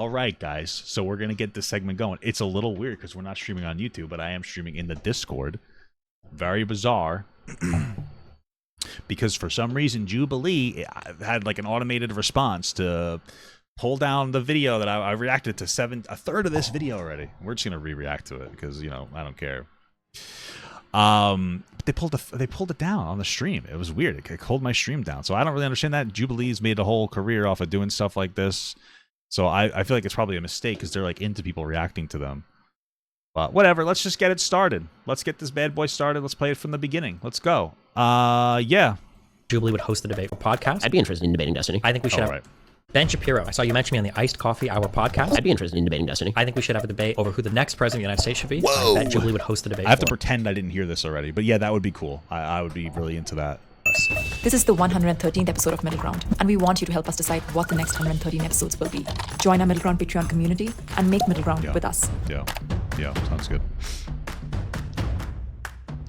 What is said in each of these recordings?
All right, guys. So we're gonna get this segment going. It's a little weird because we're not streaming on YouTube, but I am streaming in the Discord. Very bizarre. Because for some reason, Jubilee had like an automated response to pull down the video that I reacted to a third of this video already. We're just gonna re-react to it because I don't care. But they pulled it down on the stream. It was weird. It pulled my stream down. So I don't really understand that. Jubilee's made a whole career off of doing stuff like this. So I feel like it's probably a mistake because they're like into people reacting to them. But whatever, let's just get it started. Let's get this bad boy started. Let's play it from the beginning. Let's go. Yeah. Jubilee would host the debate podcast. I'd be interested in debating Destiny. I think we should have Ben Shapiro. I saw you mention me on the Iced Coffee Hour podcast. I'd be interested in debating Destiny. I think we should have a debate over who the next president of the United States should be. Whoa! I bet Jubilee would host the debate. I have to pretend I didn't hear this already. But yeah, that would be cool. I would be really into that. This is the 113th episode of Middle Ground, and we want you to help us decide what the next 113 episodes will be. Join our Middle Ground Patreon community and make Middle Ground with us. Yeah, sounds good.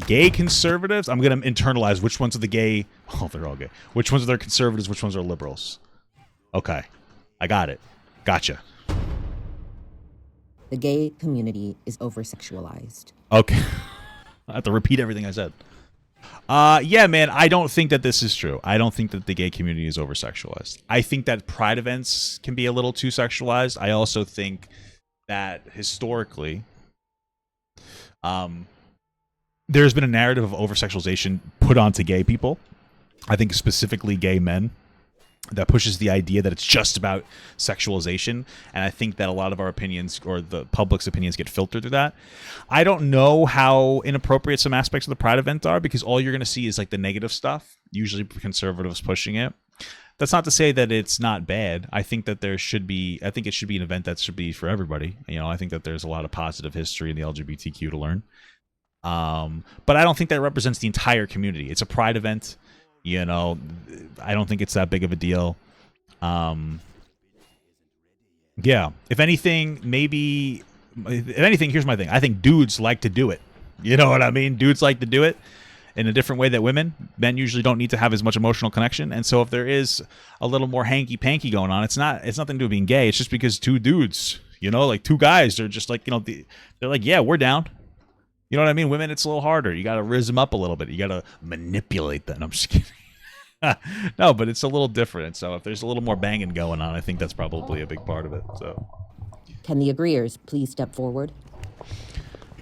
Gay conservatives? I'm going to internalize which ones are the gay... Oh, they're all gay. Which ones are their conservatives, which ones are liberals. Okay, I got it. Gotcha. The gay community is over-sexualized. Okay. I have to repeat everything I said. Yeah, man, I don't think that this is true. I don't think that the gay community is over-sexualized. I think that pride events can be a little too sexualized. I also think that historically, there's been a narrative of over-sexualization put onto gay people. I think specifically gay men, that pushes the idea that it's just about sexualization, and I think that a lot of our opinions, or the public's opinions, get filtered through that. I don't know how inappropriate some aspects of the Pride event are, because all you're going to see is like the negative stuff, usually conservatives pushing it. That's not to say that it's not bad. I think that it should be an event that should be for everybody. I think that there's a lot of positive history in the LGBTQ to learn. But I don't think that represents the entire community. It's a Pride event. I don't think it's that big of a deal. Yeah. If anything, here's my thing. I think dudes like to do it. You know what I mean? Dudes like to do it in a different way than women. Men usually don't need to have as much emotional connection. And so if there is a little more hanky-panky going on, it's nothing to do with being gay. It's just because two dudes, like two guys are just like, they're like, yeah, we're down. You know what I mean? Women, it's a little harder. You got to rizz them up a little bit. You got to manipulate them. I'm just kidding. No, but it's a little different. So if there's a little more banging going on, I think that's probably a big part of it. So, Can the agreeers please step forward?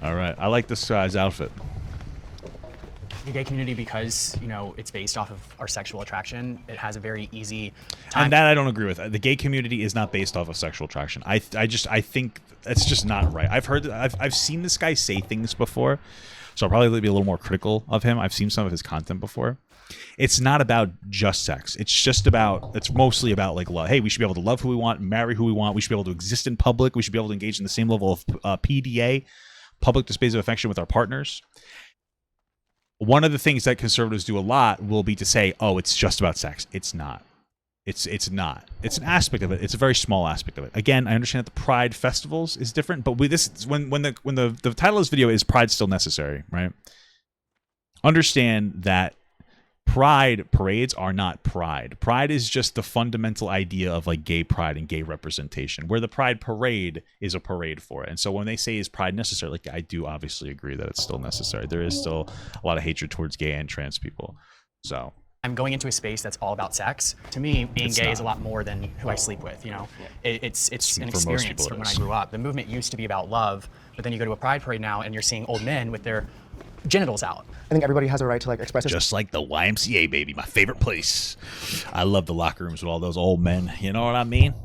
All right. I like this guy's outfit. The gay community, because it's based off of our sexual attraction, it has a very easy time. And that I don't agree with. The gay community is not based off of sexual attraction. I think that's just not right. I've seen this guy say things before, so I'll probably be a little more critical of him. I've seen some of his content before. It's not about just sex. It's mostly about like love. Hey, we should be able to love who we want, marry who we want. We should be able to exist in public. We should be able to engage in the same level of PDA, public displays of affection, with our partners. One of the things that conservatives do a lot will be to say, "Oh, it's just about sex." It's not. It's not. It's an aspect of it. It's a very small aspect of it. Again, I understand that the Pride festivals is different, but when the title of this video is "Pride Still Necessary," right? Understand that Pride parades are not pride. Pride is just the fundamental idea of like gay pride and gay representation, where the Pride parade is a parade for it. And so when they say, is pride necessary? Like, I do obviously agree that it's still necessary. There is still a lot of hatred towards gay and trans people. So I'm going into a space that's all about sex. To me, being gay is a lot more than who I sleep with. It's an experience from when I grew up. The movement used to be about love, but then you go to a Pride parade now and you're seeing old men with their genitals out. I think everybody has a right to express it. Just like the YMCA, baby, my favorite place. I love the locker rooms with all those old men. You know what I mean?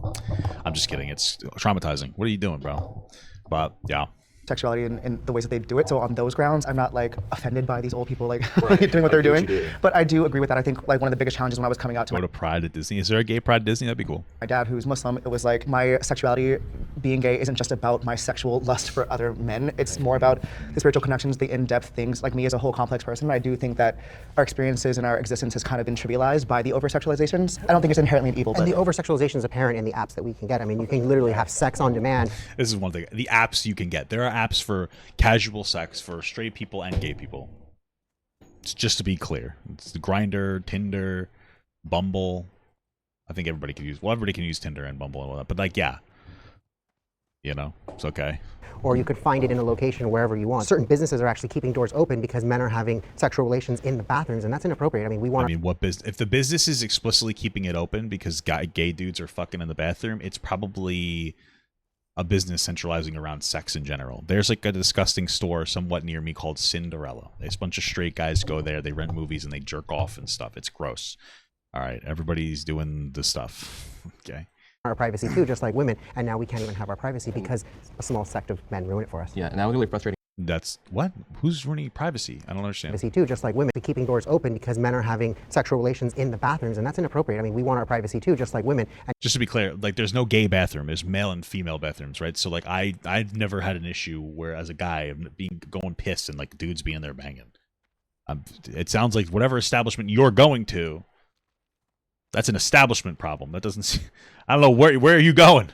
I'm just kidding. It's traumatizing. What are you doing, bro? But yeah. Sexuality and the ways that they do it. So on those grounds, I'm not offended by these old people doing what they're doing. But I do agree with that. I think one of the biggest challenges when I was coming out to go to Pride at Disney. Is there a gay Pride at Disney? That'd be cool. My dad, who's Muslim, it was like my sexuality, being gay, isn't just about my sexual lust for other men. It's more about the spiritual connections, the in-depth things. Like me as a whole complex person, I do think that our experiences and our existence has kind of been trivialized by the over-sexualizations. I don't think it's inherently an evil. And the over-sexualization is apparent in the apps that we can get. I mean, you can literally have sex on demand. This is one thing. The apps you can get. There are apps for casual sex for straight people and gay people. It's just to be clear. It's the Grindr, Tinder, Bumble. I think everybody can use Tinder and Bumble and all that. But yeah. You know, it's okay. Or you could find it in a location wherever you want. Certain businesses are actually keeping doors open because men are having sexual relations in the bathrooms, and that's inappropriate. I mean, we want. I mean, what business? If the business is explicitly keeping it open because gay dudes are fucking in the bathroom, it's probably a business centralizing around sex in general. There's like a disgusting store somewhat near me called Cinderella. There's a bunch of straight guys go there, they rent movies and they jerk off and stuff. It's gross. All right, everybody's doing the stuff. Okay. Our privacy too, just like women, and now we can't even have our privacy because a small sect of men ruin it for us. Yeah, and that was really frustrating. That's what? Who's ruining privacy? I don't understand. Privacy too, just like women, keeping doors open because men are having sexual relations in the bathrooms, and that's inappropriate. I mean, we want our privacy too, just like women. And just to be clear, like there's no gay bathroom. There's male and female bathrooms, right? So like I've never had an issue where as a guy I'm going pissed and like dudes being there banging. It sounds like whatever establishment you're going to, that's an establishment problem. That doesn't seem, I don't know, where are you going?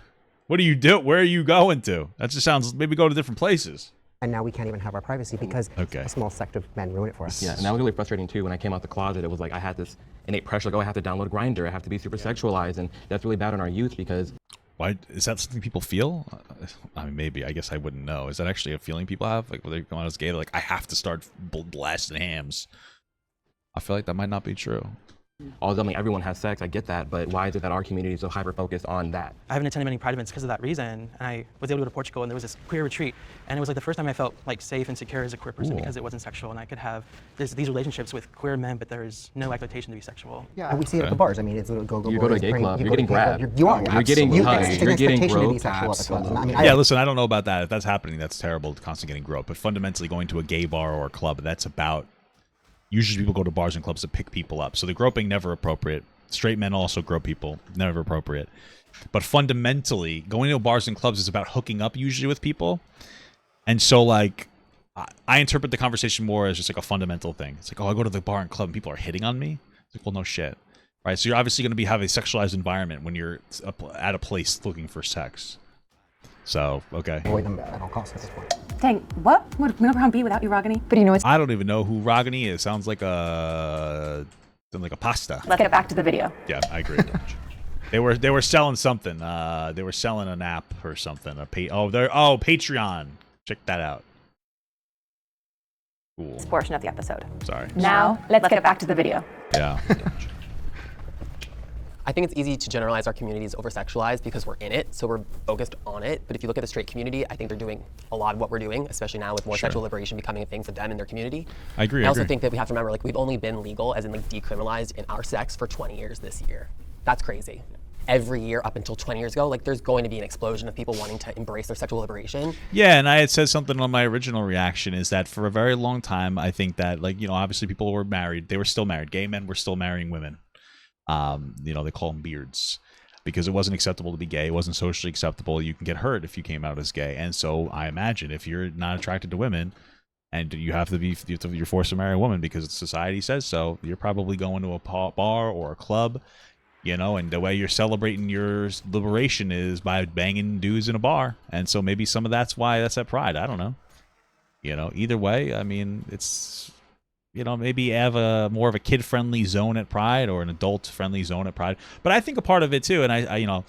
What do you do? Where are you going to? That just sounds, maybe go to different places. And now we can't even have our privacy because a small sect of men ruin it for us. Yeah, and that was really frustrating too. When I came out the closet, it was like I had this innate pressure, like, oh, I have to download Grindr, I have to be super sexualized, and that's really bad on our youth because... Why is that something people feel? I mean, maybe. I guess I wouldn't know. Is that actually a feeling people have? Like when they're going out as gay, they're like, I have to start blasting hams. I feel like that might not be true. Although I mean, everyone has sex, I get that, but why is it that our community is so hyper-focused on that? I haven't attended many Pride events because of that reason, and I was able to go to Portugal, and there was this queer retreat, and it was like the first time I felt like safe and secure as a queer person because it wasn't sexual, and I could have these relationships with queer men, but there's no expectation to be sexual. Yeah, and we see it at the bars. I mean, it's a go-go. You go to a gay club, you're getting grabbed. You are. You're getting hugged. You're getting groped. Yeah, listen, I don't know about that. If that's happening, that's terrible, constantly getting groped. But fundamentally, going to a gay bar or a club, that's about... Usually people go to bars and clubs to pick people up. So the groping, never appropriate. Straight men also grope people, never appropriate. But fundamentally, going to bars and clubs is about hooking up usually with people. And so like, I interpret the conversation more as just like a fundamental thing. It's like, oh, I go to the bar and club and people are hitting on me. It's like, well, no shit. Right? So you're obviously going to have a sexualized environment when you're at a place looking for sex. So, okay. Avoid them at all costs at this point. Dang, what would Middleground be without you, Ragini? But you know, it's... I don't even know who Ragini is. Sounds like a pasta. Let's get back to the video. Yeah, I agree. They were selling something. They were selling an app or something. Patreon. Check that out. Cool. This portion of the episode. Sorry. Now, let's get back to the video. Yeah. I think it's easy to generalize our community as over-sexualized because we're in it, so we're focused on it. But if you look at the straight community, I think they're doing a lot of what we're doing, especially now with more sexual liberation becoming a thing for them and their community. I agree. I also think that we have to remember, like, we've only been legal, as in like decriminalized in our sex for 20 years this year. That's crazy. Every year up until 20 years ago, like there's going to be an explosion of people wanting to embrace their sexual liberation. Yeah, and I had said something on my original reaction is that for a very long time, I think that, like, you know, obviously people were married. They were still married. Gay men were still marrying women. You know, they call them beards because it wasn't acceptable to be gay. It wasn't socially acceptable. You can get hurt if you came out as gay. And so I imagine if you're not attracted to women and you're forced to marry a woman because society says so, you're probably going to a bar or a club, you know, and the way you're celebrating your liberation is by banging dudes in a bar. And so maybe some of that's why that's at Pride. I don't know. You know, either way, I mean, it's... You know, maybe have a more of a kid-friendly zone at Pride or an adult-friendly zone at Pride. But I think a part of it too, and I you know,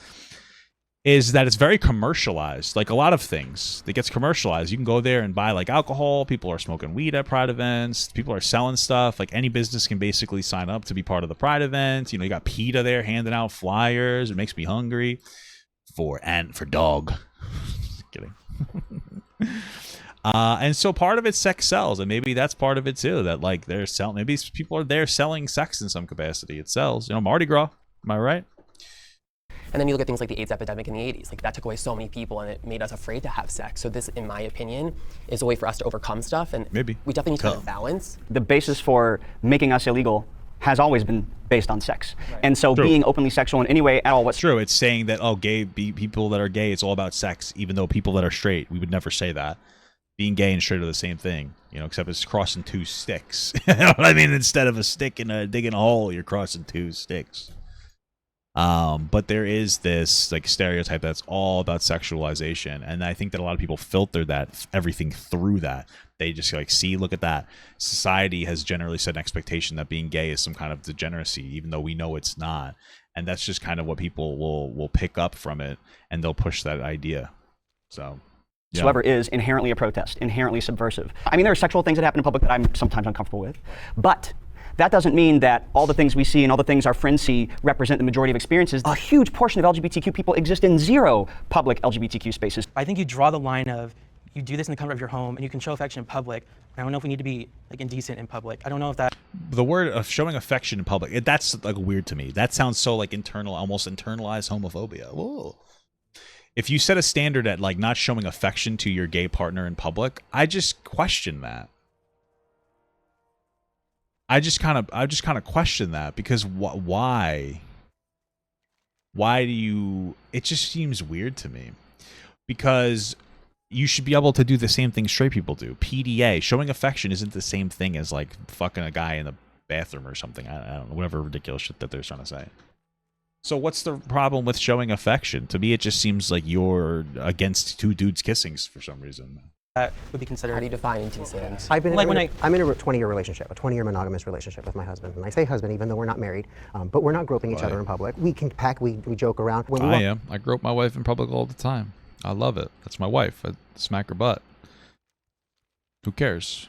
is that it's very commercialized. Like a lot of things, it gets commercialized. You can go there and buy like alcohol. People are smoking weed at Pride events. People are selling stuff. Like any business can basically sign up to be part of the Pride event. You know, you got PETA there handing out flyers. It makes me hungry for dog. Just kidding. And so part of it's sex sells, and maybe that's part of it too. That like they're selling, maybe people are there selling sex in some capacity. It sells, you know, Mardi Gras. Am I right? And then you look at things like the AIDS epidemic in the 80s. Like that took away so many people, and it made us afraid to have sex. So this, in my opinion, is a way for us to overcome stuff. And maybe we definitely need to have a balance. The basis for making us illegal has always been based on sex. Right. And so being openly sexual in any way at all, what's true, it's saying that, oh, people that are gay, it's all about sex, even though people that are straight, we would never say that. Being gay and straight are the same thing, you know, except it's crossing two sticks. You know what I mean? Instead of a stick and digging a hole, you're crossing two sticks. But there is this like stereotype that's all about sexualization, and I think that a lot of people filter that everything through that. They just like, see, look at that. Society has generally set an expectation that being gay is some kind of degeneracy, even though we know it's not. And that's just kind of what people will pick up from it, and they'll push that idea. So. whatsoever is inherently a protest, inherently subversive. I mean, there are sexual things that happen in public that I'm sometimes uncomfortable with, but that doesn't mean that all the things we see and all the things our friends see represent the majority of experiences. A huge portion of LGBTQ people exist in zero public LGBTQ spaces. I think you draw the line of, you do this in the comfort of your home and you can show affection in public. I don't know if we need to be like indecent in public. I don't know if that. The word of showing affection in public, that's like weird to me. That sounds so like internal, almost internalized homophobia. Whoa. If you set a standard at like not showing affection to your gay partner in public, I just question that. I just kind of question that because why? Why do you? It just seems weird to me because you should be able to do the same thing straight people do. PDA, showing affection isn't the same thing as like fucking a guy in the bathroom or something. I don't know, whatever ridiculous shit that they're trying to say. So what's the problem with showing affection? To me, it just seems like you're against two dudes kissing for some reason. That would be considered. How do you define indecent? I've been Like I'm in a 20-year relationship, a 20-year monogamous relationship with my husband. And I say husband even though we're not married, but we're not groping each other in public. We can peck, we joke around. When I am. I grope my wife in public all the time. I love it. That's my wife. I smack her butt. Who cares?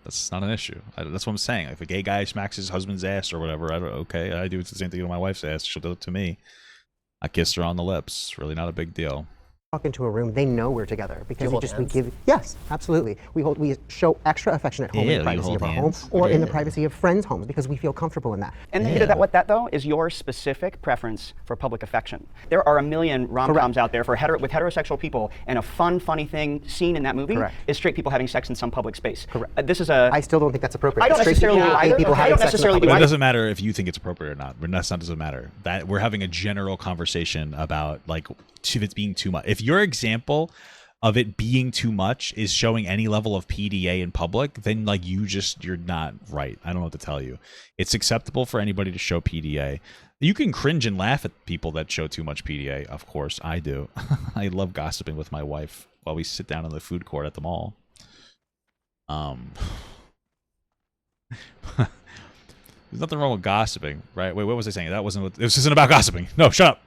That's not an issue. That's what I'm saying. If a gay guy smacks his husband's ass or whatever, okay, I do the same thing to my wife's ass. She'll do it to me. I kissed her on the lips. Really not a big deal. Walk into a room, they know we're together because hold hands? yes, absolutely. We show extra affection at home in the privacy of our home or in the privacy of friends' homes because we feel comfortable in that. And what that though is your specific preference for public affection. There are a million rom-coms out there with heterosexual people, and a funny thing seen in that movie is straight people having sex in some public space. Correct. I still don't think that's appropriate. I don't necessarily But it doesn't matter if you think it's appropriate or not. That doesn't matter. That we're having a general conversation about like if it's being too much. If your example of it being too much is showing any level of PDA in public, then like you're not right. I don't know what to tell you. It's acceptable for anybody to show PDA. You can cringe and laugh at people that show too much PDA. Of course, I do. I love gossiping with my wife while we sit down in the food court at the mall. There's nothing wrong with gossiping, right? Wait, what was I saying? This isn't about gossiping. No, shut up.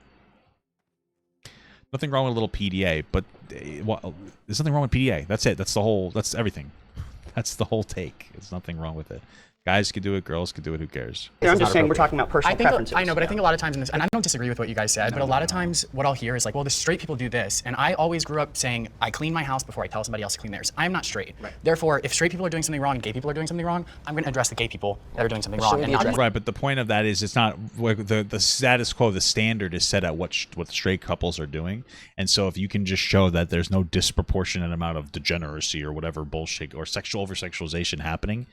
Nothing wrong with a little PDA, but there's nothing wrong with PDA. That's it. That's everything. That's the whole take. There's nothing wrong with it. Guys could do it, girls could do it, who cares? I'm just saying we're talking about personal preferences. I know, but I think a lot of times in this, and I don't disagree with what you guys said, but a lot of times what I'll hear is like, well, the straight people do this. And I always grew up saying, I clean my house before I tell somebody else to clean theirs. I'm not straight. Right. Therefore, if straight people are doing something wrong and gay people are doing something wrong, I'm going to address the gay people that are doing something wrong. Right, but the point of that is it's not the status quo, the standard is set at what the straight couples are doing. And so if you can just show that there's no disproportionate amount of degeneracy or whatever bullshit or sexual over-sexualization happening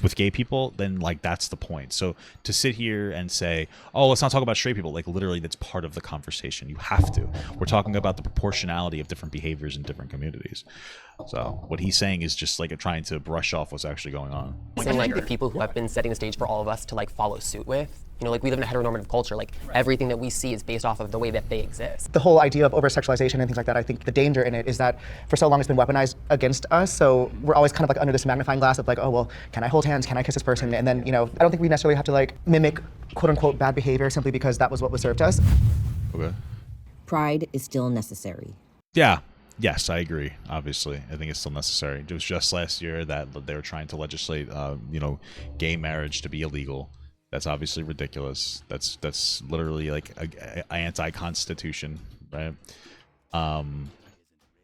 with gay people, then like that's the point. So to sit here and say, oh, let's not talk about straight people, like literally that's part of the conversation. You have to. We're talking about the proportionality of different behaviors in different communities. So what he's saying is just like trying to brush off what's actually going on. Saying like the people who have been setting the stage for all of us to like follow suit with. You know, like we live in a heteronormative culture. Like everything that we see is based off of the way that they exist. The whole idea of over-sexualization and things like that, I think the danger in it is that for so long it's been weaponized against us. So we're always kind of like under this magnifying glass of like, oh, well, can I hold hands? Can I kiss this person? And then, you know, I don't think we necessarily have to like mimic quote unquote bad behavior simply because that was what was served to us. Okay. Pride is still necessary. Yeah. Yes, I agree. Obviously, I think it's still necessary. It was just last year that they were trying to legislate, gay marriage to be illegal. That's obviously ridiculous. That's literally like a anti-constitution, right?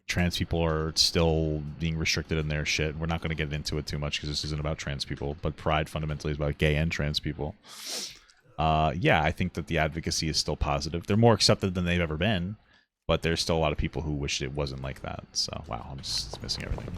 Trans people are still being restricted in their shit. We're not going to get into it too much because this isn't about trans people, but Pride fundamentally is about gay and trans people. Yeah, I think that the advocacy is still positive. They're more accepted than they've ever been, but there's still a lot of people who wish it wasn't like that. So, wow, I'm just missing everything.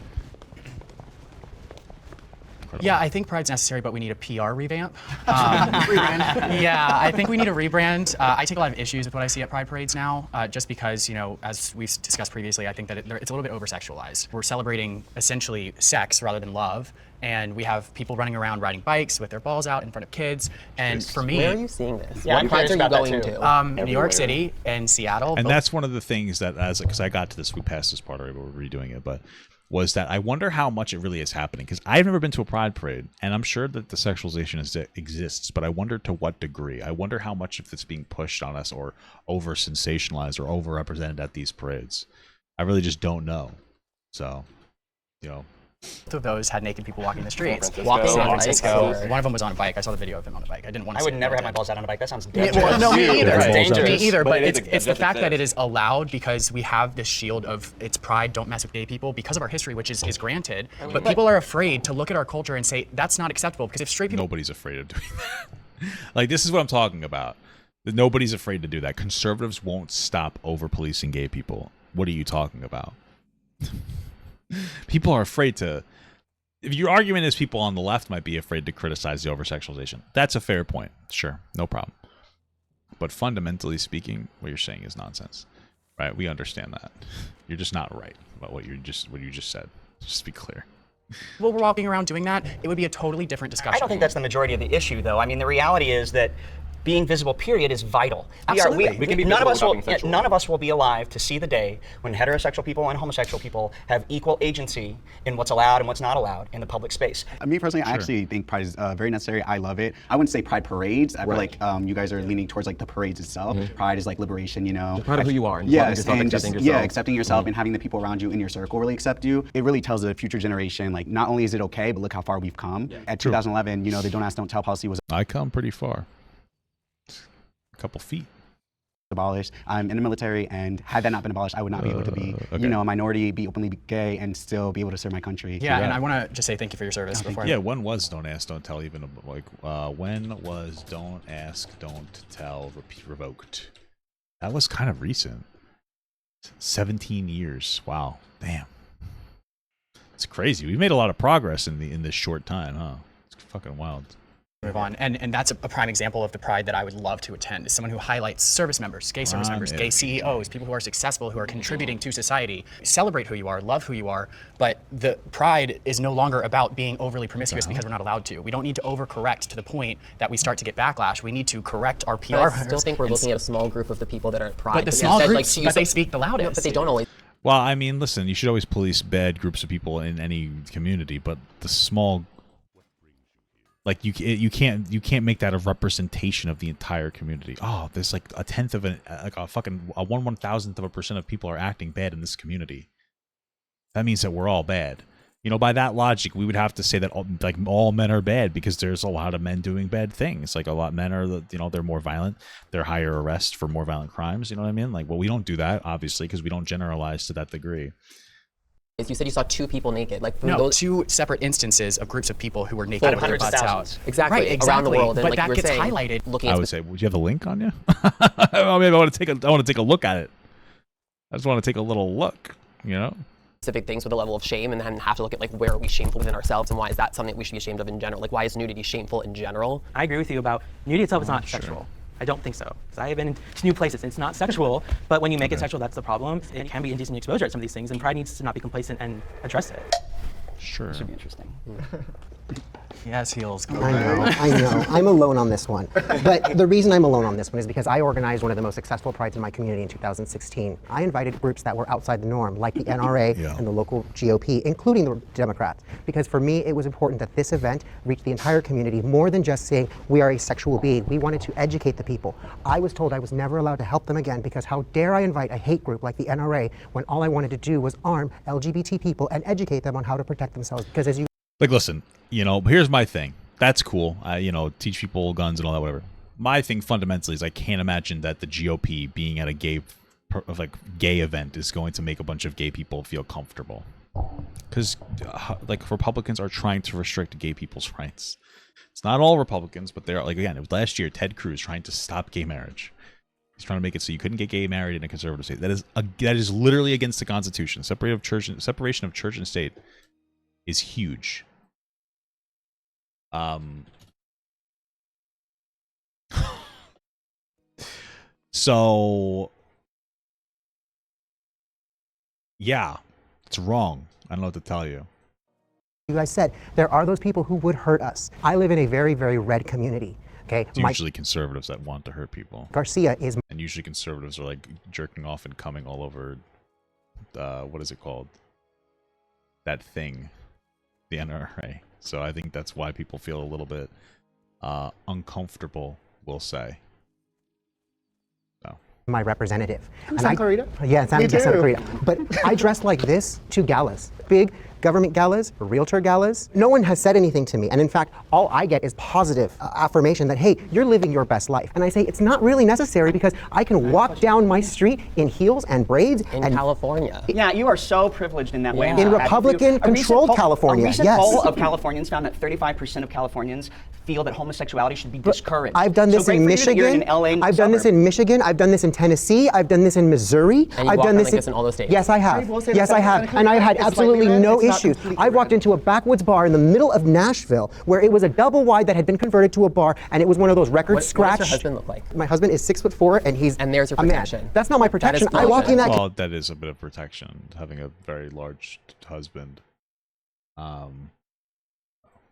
Incredible. Yeah, I think Pride's necessary, but we need a PR revamp. Yeah, I think we need a rebrand. I take a lot of issues with what I see at Pride parades now, just because, as we've discussed previously, I think that it's a little bit over-sexualized. We're celebrating essentially sex rather than love, and we have people running around riding bikes with their balls out in front of kids. And for me, where are you seeing this? Yeah, what prides are you going to? New York City and Seattle. And that's one of the things that, because I got to this, we passed this part already, but we're redoing it, but was that I wonder how much it really is happening, because I've never been to a Pride parade, and I'm sure that the sexualization exists, but I wonder to what degree. I wonder how much of it's being pushed on us or over sensationalized or over represented at these parades. I really just don't know. So, you know. Both of those had naked people walking the streets. Walking San on Francisco. bikes, or- One of them was on a bike. I saw the video of him on a bike. I didn't want to. I would never have my balls out on a bike. That sounds Yeah, dangerous. well, no, me either. It's Me either. But it is it's the a- fact that it is allowed because we have this shield of it's pride, don't mess with gay people because of our history, which is granted. But people are afraid to look at our culture and say that's not acceptable because if straight people. Nobody's afraid of doing that. Like, this is what I'm talking about. Nobody's afraid to do that. Conservatives won't stop over policing gay people. What are you talking about? People are afraid to. If your argument is people on the left might be afraid to criticize the over-sexualization, that's a fair point. Sure, no problem. But fundamentally speaking, what you're saying is nonsense, right? We understand that. You're just not right about what you just said. Just to be clear. Well, we're walking around doing that. It would be a totally different discussion. I don't think that's the majority of the issue, though. I mean, the reality is that being visible, period, is vital. Absolutely. We can be none of visible us will. without being sexual. None of us will be alive to see the day when heterosexual people and homosexual people have equal agency in what's allowed and what's not allowed in the public space. Me personally, I actually think Pride is very necessary. I love it. I wouldn't say Pride parades. I feel like you guys are leaning towards like the parades itself. Pride is like liberation, you know. Proud of who you are. And Yes, yourself, and accepting just, yourself. accepting yourself and having the people around you in your circle really accept you. It really tells the future generation, like, not only is it okay, but look how far we've come. At 2011, you know, the Don't Ask, Don't Tell policy was I come pretty far. A couple feet. abolished. I'm in the military, and had that not been abolished, I would not be able to be, you know, a minority, be openly gay, and still be able to serve my country. Yeah, and I want to just say thank you for your service before. Yeah, when was Don't Ask, Don't Tell even like when was Don't Ask, Don't Tell revoked? That was kind of recent. 17 years. Wow. Damn. It's crazy. We've made a lot of progress in this short time, huh? It's fucking wild. Move on, and that's a prime example of the pride that I would love to attend. Is someone who highlights service members, gay service members, gay CEOs, people who are successful, who are contributing to society. Celebrate who you are, love who you are, but the pride is no longer about being overly promiscuous because we're not allowed to. We don't need to overcorrect to the point that we start to get backlash. We need to correct our PR. But I still think we're looking at a small group of the people that are at Pride. But the small instead, groups, but they speak the loudest. No, but they don't always. Well, I mean, listen, you should always police bad groups of people in any community, but the small, like you can't make that a representation of the entire community. Oh, there's like a 1/10 of a 1/1000th of a percent of people are acting bad in this community. That means that we're all bad. You know, by that logic, we would have to say that all men are bad because there's a lot of men doing bad things. Like a lot of men are, you know, they're more violent. They're higher arrest for more violent crimes. You know what I mean? Like, well, we don't do that, obviously, because we don't generalize to that degree. You said you saw 2 people naked. Like No, those, 2 separate instances of groups of people who were naked with their hundreds of butts out. thousands. Exactly, Right, exactly. around the world. And but like that you were gets saying, highlighted. Looking I at would say, would you have the link on you? I mean, I want to take a look at it. I just want to take a little look, you know? specific things with a level of shame, and then have to look at like where are we shameful within ourselves, and why is that something that we should be ashamed of in general? Like, why is nudity shameful in general? I agree with you about nudity itself is not sexual. I don't think so. Because I have been to new places. It's not sexual, but when you make it sexual, that's the problem. It can be indecent exposure at some of these things, and Pride needs to not be complacent and address it. Sure. This should be interesting. Yes, heels. I know. I'm alone on this one. But the reason I'm alone on this one is because I organized one of the most successful prides in my community in 2016. I invited groups that were outside the norm, like the NRA and the local GOP, including the Democrats. Because for me, it was important that this event reach the entire community more than just saying we are a sexual being. We wanted to educate the people. I was told I was never allowed to help them again because how dare I invite a hate group like the NRA when all I wanted to do was arm LGBT people and educate them on how to protect themselves. Because as you Like, listen, you know, here's my thing. That's cool. You know, teach people guns and all that, whatever. My thing fundamentally is I can't imagine that the GOP being at a gay event is going to make a bunch of gay people feel comfortable. Because, like, Republicans are trying to restrict gay people's rights. It's not all Republicans, but they're, like, again, it was last year, Ted Cruz trying to stop gay marriage. He's trying to make it so you couldn't get gay married in a conservative state. That is literally against the Constitution. Separation of church and state is huge. So yeah, it's wrong. I don't know what to tell you. You guys said there are those people who would hurt us. I live in a very, very red community. Okay, It's usually conservatives that want to hurt people. Garcia is, and usually conservatives are like jerking off and coming all over. What is it called? That thing, the NRA. So I think that's why people feel a little bit uncomfortable. We'll say. So my representative. In Santa Clarita? Yeah, in Santa Me too. Clarita. But I dress like this to galas. Big government galas, realtor galas. No one has said anything to me. And in fact, all I get is positive affirmation that, hey, you're living your best life. And I say, it's not really necessary because I can walk down my street in heels and braids. In California. Yeah, you are so privileged in that way. In Republican-controlled California, A recent yes. poll of Californians found that 35% of Californians feel that homosexuality should be discouraged. I've done this so in great for you that you're Michigan. in LA I've done this in Michigan. I've done this in Tennessee. I've done this in Missouri. And you I've walk done around this like this in all those states. Yes, I have. Yes, I have. And I had It's absolutely slightly no red, it's not issues. completely I walked red. into a backwoods bar in the middle of Nashville where it was a double wide that had been converted to a bar, and it was one of those record What does scratch. your husband look like? My husband is 6'4", and he's And there's your a man. protection. That's not my That is protection. I walk in that. Well, that is a bit of protection, having a very large husband.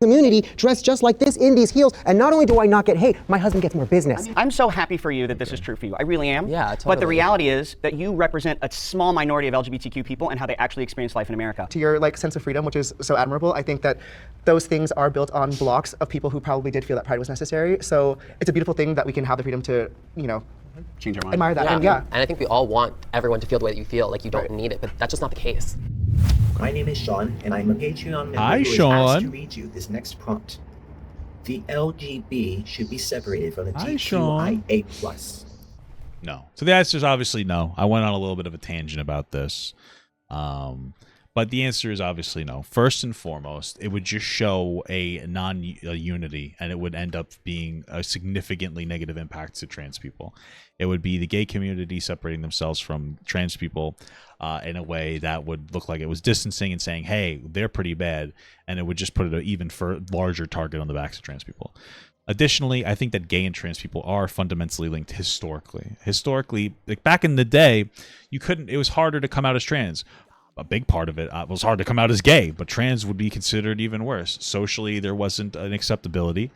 Community dressed just like this in these heels, and not only do I not get hate, my husband gets more business. I'm so happy for you that this is true for you. I really am. Yeah, But the totally. reality is that you represent a small minority of LGBTQ people and how they actually experience life in America. To your sense of freedom, which is so admirable, I think that those things are built on blocks of people who probably did feel that pride was necessary. So it's a beautiful thing that we can have the freedom to, change our mind. admire that. Yeah. And And I think we all want everyone to feel the way that you feel, like you don't need it, but that's just not the case. My name is Sean, and I'm a Patreon member Hi, who is Sean. asked to read you this next prompt. The LGB should be separated from the Hi, Sean. GQIA+. No. So the answer is obviously no. I went on a little bit of a tangent about this. But the answer is obviously no. First and foremost, it would just show a non-unity, and it would end up being a significantly negative impact to trans people. It would be the gay community separating themselves from trans people in a way that would look like it was distancing and saying, hey, they're pretty bad, and it would just put an even larger target on the backs of trans people. Additionally, I think that gay and trans people are fundamentally linked historically. Historically, like back in the day, it was harder to come out as trans. A big part of it was hard to come out as gay, but trans would be considered even worse. Socially, there wasn't an acceptability.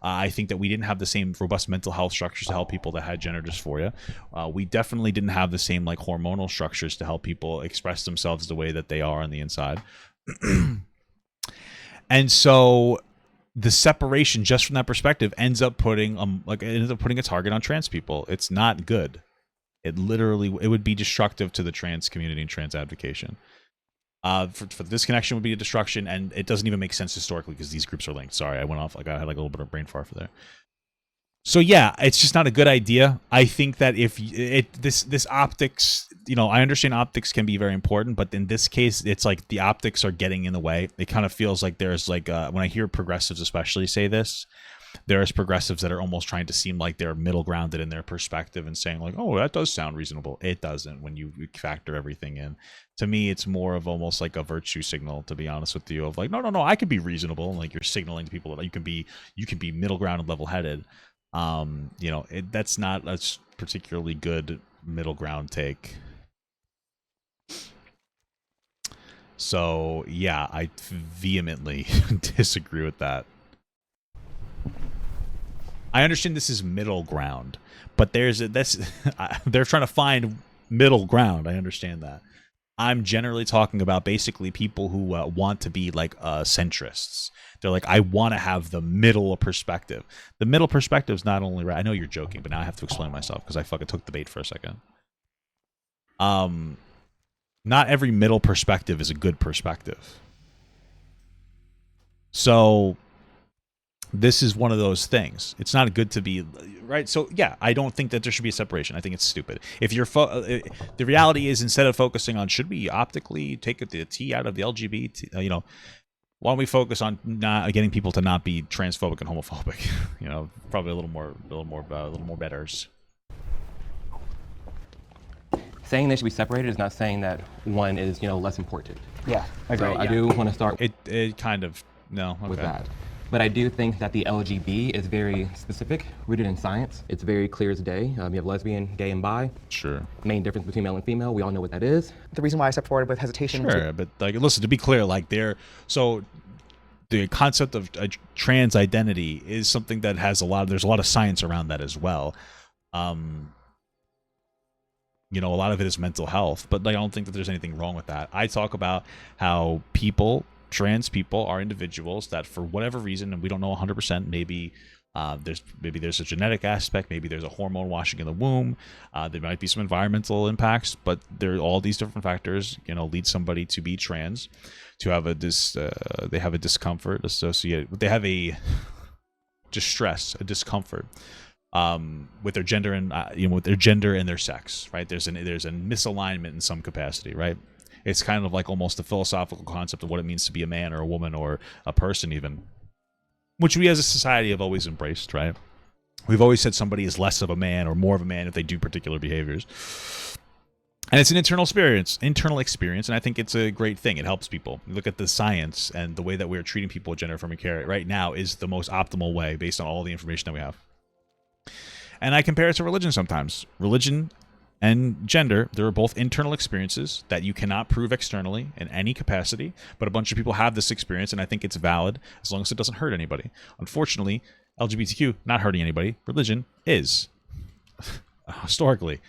I think that we didn't have the same robust mental health structures to help people that had gender dysphoria. We definitely didn't have the same hormonal structures to help people express themselves the way that they are on the inside. And so the separation just from that perspective ends up putting a target on trans people. It's not good. It would be destructive to the trans community and trans advocation. For this connection would be a destruction, and it doesn't even make sense historically because these groups are linked. Sorry, I went off, I had a little bit of brain fart for there. So yeah, it's just not a good idea. I think that if this optics, I understand optics can be very important, but in this case, it's like the optics are getting in the way. It kind of feels like there's when I hear progressives especially say this, there's progressives that are almost trying to seem like they're middle grounded in their perspective and saying like, oh, that does sound reasonable. It doesn't when you factor everything in. To me, it's more of almost like a virtue signal, to be honest with you, of like, no, I could be reasonable. And like you're signaling to people that you can be middle ground and level headed. That's not a particularly good middle ground take. So yeah, I vehemently disagree with that. I understand this is middle ground, but they're trying to find middle ground. I understand that. I'm generally talking about basically people who want to be like centrists. They're like, I want to have the middle perspective. The middle perspective is not only right. I know you're joking, but now I have to explain myself because I fucking took the bait for a second. Not every middle perspective is a good perspective. So this is one of those things. It's not good to be right. So yeah, I don't think that there should be a separation. I think it's stupid. If you're the reality is, instead of focusing on should we optically take the T out of the LGBT, why don't we focus on not getting people to not be transphobic and homophobic? Probably a little more betters. Saying they should be separated is not saying that one is less important. Yeah, So I do want to start it kind of with that. But I do think that the LGB is very specific, rooted in science. It's very clear as day. You have lesbian, gay, and bi. Sure. Main difference between male and female, we all know what that is. The reason why I stepped forward with hesitation. Sure, but listen, to be clear, so the concept of trans identity is something that has there's a lot of science around that as well. A lot of it is mental health, but I don't think that there's anything wrong with that. I talk about how trans people are individuals that for whatever reason, and we don't know 100%, maybe Maybe there's a genetic aspect, maybe there's a hormone washing in the womb, there might be some environmental impacts, but there are all these different factors, lead somebody to be trans, to have they have a discomfort associated, they have a distress, a discomfort with their gender and with their gender and their sex, right? There's a misalignment in some capacity, right? It's kind of like almost a philosophical concept of what it means to be a man or a woman or a person even, which we as a society have always embraced, right? We've always said somebody is less of a man or more of a man if they do particular behaviors. And it's an internal experience, and I think it's a great thing. It helps people. You look at the science, and the way that we're treating people with gender-affirming care right now is the most optimal way based on all the information that we have. And I compare it to religion sometimes. Religion and gender, they're both internal experiences that you cannot prove externally in any capacity, but a bunch of people have this experience, and I think it's valid as long as it doesn't hurt anybody. Unfortunately, LGBTQ, not hurting anybody. Religion is, historically,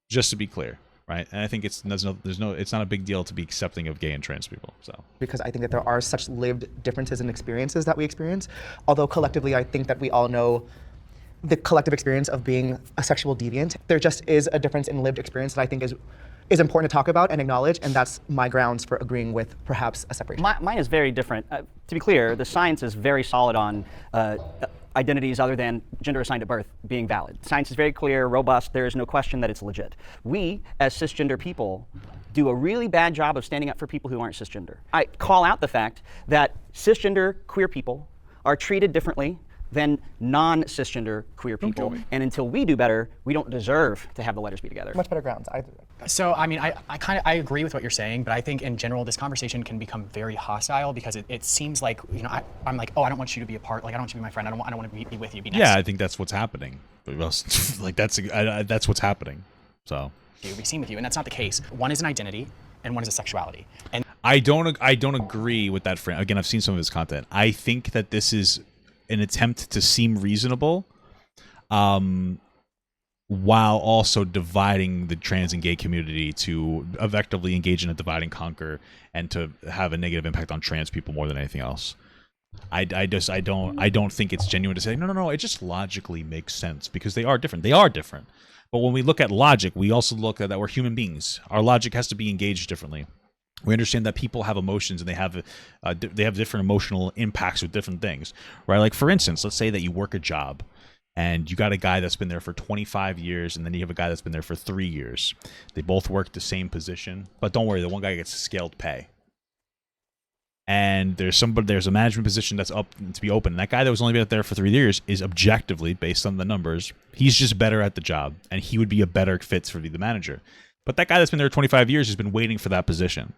just to be clear, right? And I think it's not a big deal to be accepting of gay and trans people. So because I think that there are such lived differences and experiences that we experience, although collectively I think that we all know the collective experience of being a sexual deviant. There just is a difference in lived experience that I think is important to talk about and acknowledge, and that's my grounds for agreeing with perhaps a separation. Mine is very different. To be clear, the science is very solid on identities other than gender assigned at birth being valid. Science is very clear, robust, there is no question that it's legit. We, as cisgender people, do a really bad job of standing up for people who aren't cisgender. I call out the fact that cisgender queer people are treated differently than non-cisgender queer people. And until we do better, we don't deserve to have the letters be together. Much better grounds. So, I mean, I agree with what you're saying, but I think in general, this conversation can become very hostile because it seems like, I'm like, oh, I don't want you to be a part, like, I don't want you to be my friend, I don't want to be with you, be next. Yeah, I think that's what's happening. Like, that's what's happening, so. Be seen with you, and that's not the case. One is an identity, and one is a sexuality. And I don't agree with that frame. Again, I've seen some of his content. I think that this is an attempt to seem reasonable, while also dividing the trans and gay community to effectively engage in a divide and conquer and to have a negative impact on trans people more than anything else. I don't think it's genuine to say no. It just logically makes sense because they are different. They are different. But when we look at logic, we also look at that we're human beings. Our logic has to be engaged differently. We understand that people have emotions and they have different emotional impacts with different things, right? Like, for instance, let's say that you work a job and you got a guy that's been there for 25 years and then you have a guy that's been there for 3 years. They both work the same position, but don't worry, the one guy gets scaled pay. And there's a management position that's up to be open. And that guy that was only been there for 3 years is objectively, based on the numbers, he's just better at the job and he would be a better fit for the manager. But that guy that's been there 25 years has been waiting for that position.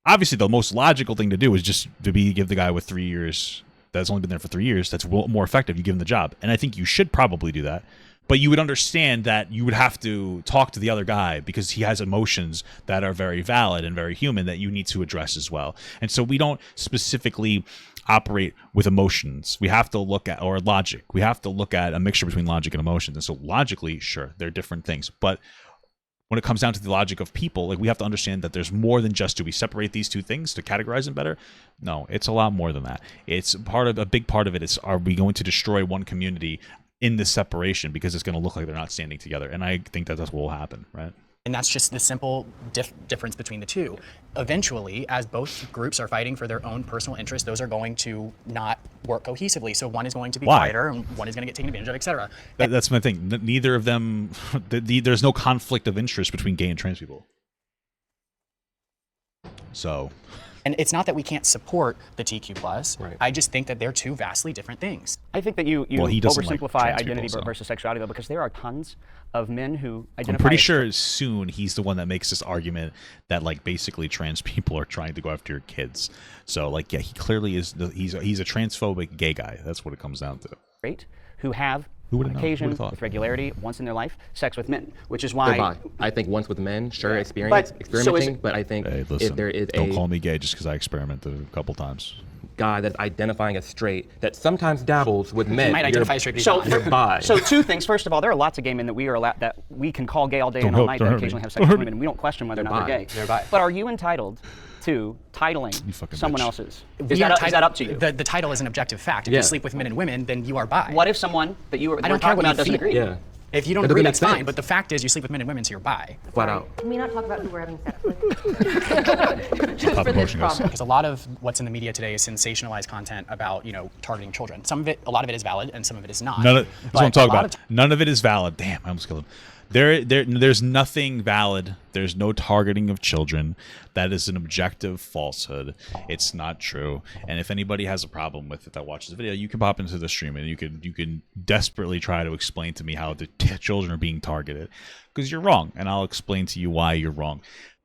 Obviously, the most logical thing to do is just give the guy with 3 years that's only been there for 3 years that's more effective. You give him the job, and I think you should probably do that. But you would understand that you would have to talk to the other guy because he has emotions that are very valid and very human that you need to address as well. And so we don't specifically operate with emotions. We have to look at, or logic. We have to look at a mixture between logic and emotions. And so logically, sure, they're different things, but when it comes down to the logic of people, like, we have to understand that there's more than just, do we separate these two things to categorize them better? No, it's a lot more than that. It's a big part of it is, are we going to destroy one community in this separation because it's going to look like they're not standing together? And I think that that's what will happen, right? And that's just the simple difference between the two. Eventually, as both groups are fighting for their own personal interests, those are going to not work cohesively. So one is going to be quieter, and one is going to get taken advantage of, etc. That's my thing. Neither of them, there's no conflict of interest between gay and trans people. So. And it's not that we can't support the TQ+. Right. I just think that they're two vastly different things. I think that you oversimplify identity versus sexuality, though, because there are tons of men who identify. I'm pretty sure soon he's the one that makes this argument that, like, basically trans people are trying to go after your kids. So, like, yeah, he clearly is. He's a transphobic gay guy. That's what it comes down to. Right? Who have on occasion, with regularity, once in their life, sex with men, which is why I think once with men, sure, experimenting, but I think hey, listen, if there is don't call me gay just because I experimented a couple times. guy that's identifying as straight that sometimes dabbles with men. might identify as straight, but he's So, not. You're bi. so two things. First of all, there are lots of gay men that we are that we can call gay all day and all night that occasionally have sex with women, and we don't question whether or not they're gay. They're bi. But are you entitled to titling someone bitch. else's? We Is are that up to you? The title is an objective fact. If Yeah. you sleep with men and women, then you are bi. What if someone that you were I don't care talking what about you doesn't feel. agree? Yeah. If you don't That agree, doesn't that's make fine. sense. But the fact is, you sleep with men and women, so you're bi. Flat out. Can we not talk about who we're having sex with? Just for this problem. Because a lot of what's in the media today is sensationalized content about, targeting children. Some of it, a lot of it is valid, and some of it is not. None of, that's But what I'm a talking lot about. of None of it is valid. Damn, I almost killed him. There's nothing valid. There's no targeting of children. That is an objective falsehood. It's not true. And if anybody has a problem with it that watches the video, you can pop into the stream and you can desperately try to explain to me how the children are being targeted, because you're wrong, and I'll explain to you why you're wrong.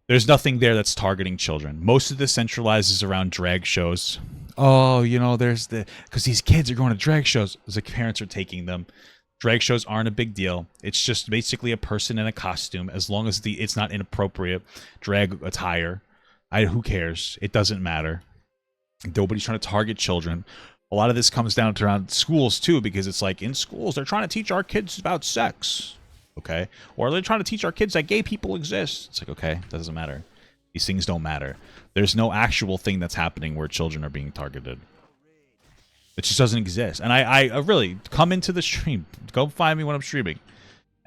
There's nothing there that's targeting children. Most of this centralizes around drag shows. Oh, because these kids are going to drag shows. It's like parents are taking them. Drag shows aren't a big deal. It's just basically a person in a costume, as long as it's not inappropriate drag attire. Who cares? It doesn't matter. Nobody's trying to target children. A lot of this comes down to around schools too, because it's like in schools they're trying to teach our kids about sex, okay? Or they're trying to teach our kids that gay people exist. It's like, okay, that doesn't matter. These things don't matter. There's no actual thing that's happening where children are being targeted. It just doesn't exist. And I really, come into the stream. Go find me when I'm streaming.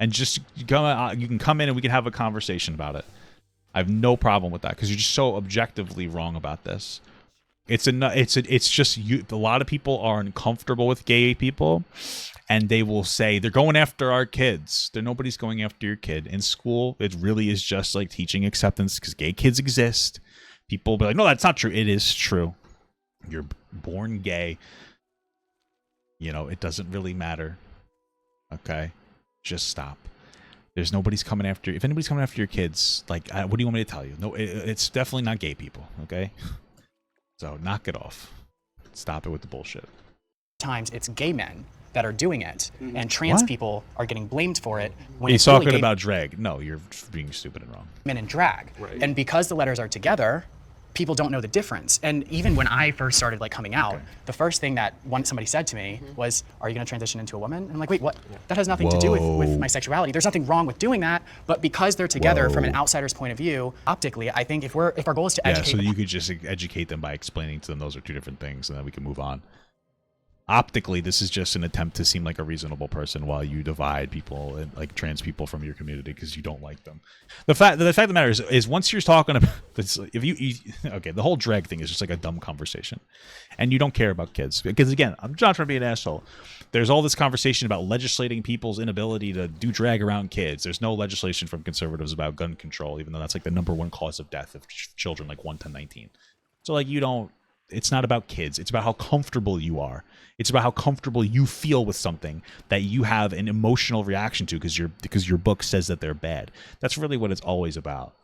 And just come. You can come in and we can have a conversation about it. I have no problem with that, because you're just so objectively wrong about this. It's just you. A lot of people are uncomfortable with gay people, and they will say they're going after our kids. Nobody's going after your kid. In school, it really is just like teaching acceptance, because gay kids exist. People will be like, no, that's not true. It is true. You're born gay. It doesn't really matter. Okay? Just stop. There's nobody's coming after you. If anybody's coming after your kids, what do you want me to tell you? No, it's definitely not gay people, okay? So knock it off. Stop it with the bullshit. times it's gay men that are doing it, and trans people are getting blamed for it. When He's it's really talking gay about drag. No, you're being stupid and wrong. men in drag. And because the letters are together, people don't know the difference. And even when I first started coming out, the first thing that somebody said to me was, "Are you going to transition into a woman?" And I'm like, "Wait, what? That has nothing to do with my sexuality. There's nothing wrong with doing that, but because they're together from an outsider's point of view, optically, I think if our goal is to educate so you could just educate them by explaining to them those are two different things, and then we can move on. Optically, this is just an attempt to seem like a reasonable person while you divide people and trans people from your community because you don't like them. The fact of the matter is once you're talking about this, the whole drag thing is just like a dumb conversation, and you don't care about kids because again, I'm not trying to be an asshole. There's all this conversation about legislating people's inability to do drag around kids. There's no legislation from conservatives about gun control, even though that's the number one cause of death of children, 1 to 19. So you don't. It's not about kids. It's about how comfortable you are. It's about how comfortable you feel with something that you have an emotional reaction to because your book says that they're bad. That's really what it's always about.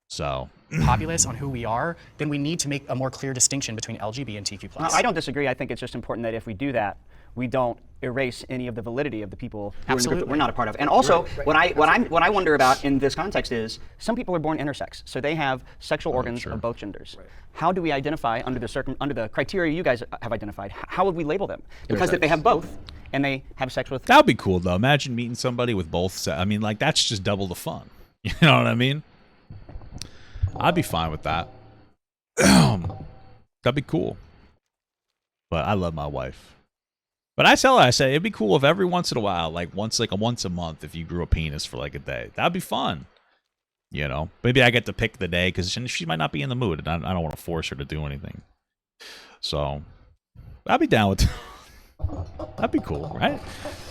So populace on who we are, then we need to make a more clear distinction between LGB and TQ+. I don't disagree. I think it's just important that if we do that, we don't erase any of the validity of the people who are in the group that we're not a part of. And also, what I wonder about in this context is some people are born intersex, so they have sexual organs of both genders. How do we identify under the criteria you guys have identified? How would we label them? Because if they have both and they have sex with, that would be cool though. Imagine meeting somebody with both. I mean, that's just double the fun. You know what I mean? I'd be fine with that. That'd be cool. But I love my wife. But I tell her, I say, it'd be cool if every once in a while, once a month, if you grew a penis for a day. That'd be fun. Maybe I get to pick the day because she might not be in the mood, and I don't want to force her to do anything. So, I'd be down with that'd be cool, right?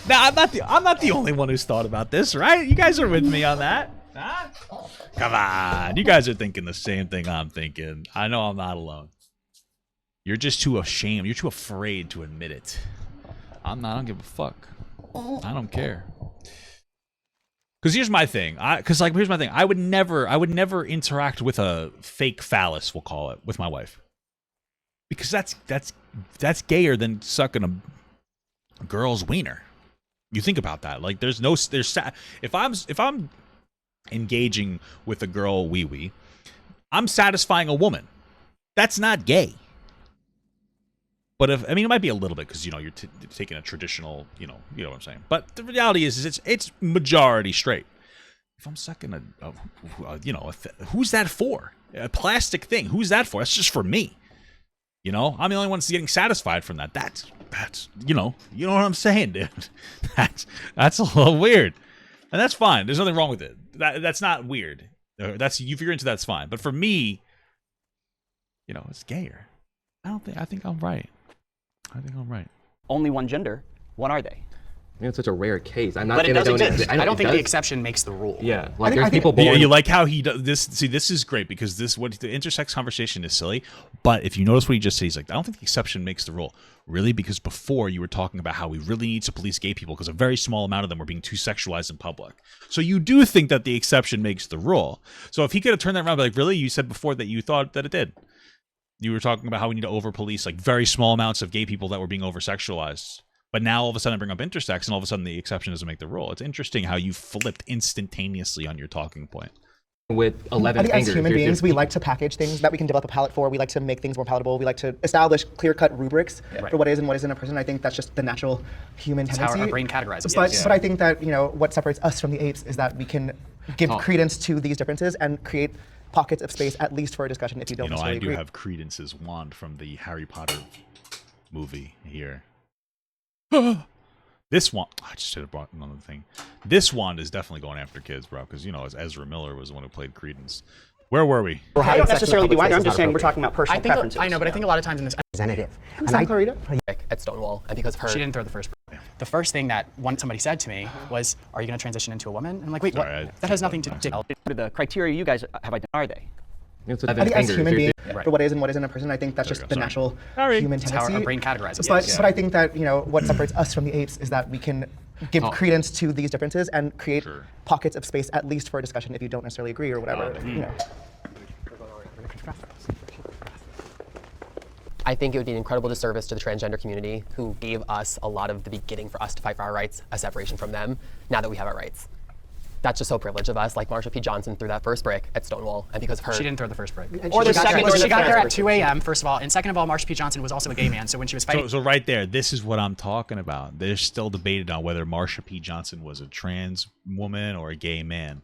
Now, I'm not the only one who's thought about this, right? You guys are with me on that. Huh? Come on. You guys are thinking the same thing I'm thinking. I know I'm not alone. You're just too ashamed. You're too afraid to admit it. I'm not. I don't give a fuck. I don't care. Because here's my thing. Here's my thing. I would never interact with a fake phallus, we'll call it, with my wife. Because that's gayer than sucking a girl's wiener. You think about that. If I'm engaging with a girl wee-wee, I'm satisfying a woman. That's not gay. But if, I mean, it might be a little bit because, you know, you're taking a traditional, you know what I'm saying. But the reality is it's majority straight. If I'm sucking who's that for? A plastic thing. Who's that for? That's just for me. You know, I'm the only one that's getting satisfied from that. That's you know what I'm saying, dude. That's a little weird, and that's fine. There's nothing wrong with it. That's not weird. That's, if you're into that's fine. But for me, you know, it's gayer. I think I'm right. Only one gender. What are they? It's such a rare case. I'm not But it saying does they don't exist. exist. I don't think the exception makes the rule. Yeah, like there's people born. You like how he does this? See, this is great because the intersex conversation is silly. But if you notice what he just said, he's like, I don't think the exception makes the rule. Really? Because before you were talking about how we really need to police gay people because a very small amount of them were being too sexualized in public. So you do think that the exception makes the rule. So if he could have turned that around, and be like, really? You said before that you thought that it did. You were talking about how we need to over-police like very small amounts of gay people that were being over-sexualized. But now all of a sudden I bring up intersex, and all of a sudden the exception doesn't make the rule. It's interesting how you flipped instantaneously on your talking point. With 11 I think fingers. as human beings, we like to package things that we can develop a palette for. We like to make things more palatable. We like to establish clear-cut rubrics for what is and what isn't a person. I think that's just the natural human That's tendency. how our brain categorizes. But I think that, you know, what separates us from the apes is that we can give credence to these differences and create pockets of space, at least for a discussion, if you don't You know, necessarily I do agree. have Credence's wand from the Harry Potter movie here. This wand, I just should have brought another thing. This wand is definitely going after kids, bro, because, you know, as Ezra Miller was the one who played Credence. Where were we? I don't necessarily do either. I'm just saying we're talking about personal I think preferences. I know, but I think a lot of times in this Representative. Who's And Clarita? At Stonewall, and because she didn't throw the first. The first thing that somebody said to me was, "Are you going to transition into a woman?" And I'm like, "Wait, Sorry, what? That has nothing to do." The criteria you guys have identified, are they? I think as human beings, for what is and what isn't a person, I think that's just the natural human That's tendency. how our brain categorizes. But I think that, you know, what separates us from the apes is that we can give credence to these differences and create pockets of space, at least for a discussion, if you don't necessarily agree or whatever. You know. I think it would be an incredible disservice to the transgender community who gave us a lot of the beginning for us to fight for our rights, a separation from them, now that we have our rights. That's just so privileged of us, like Marsha P. Johnson threw that first brick at Stonewall, and because of her... She didn't throw the first brick. Or the second She got there at 2 a.m., first of all, and second of all, Marsha P. Johnson was also a gay man, so when she was fighting... So right there, this is what I'm talking about. They're still debated on whether Marsha P. Johnson was a trans woman or a gay man.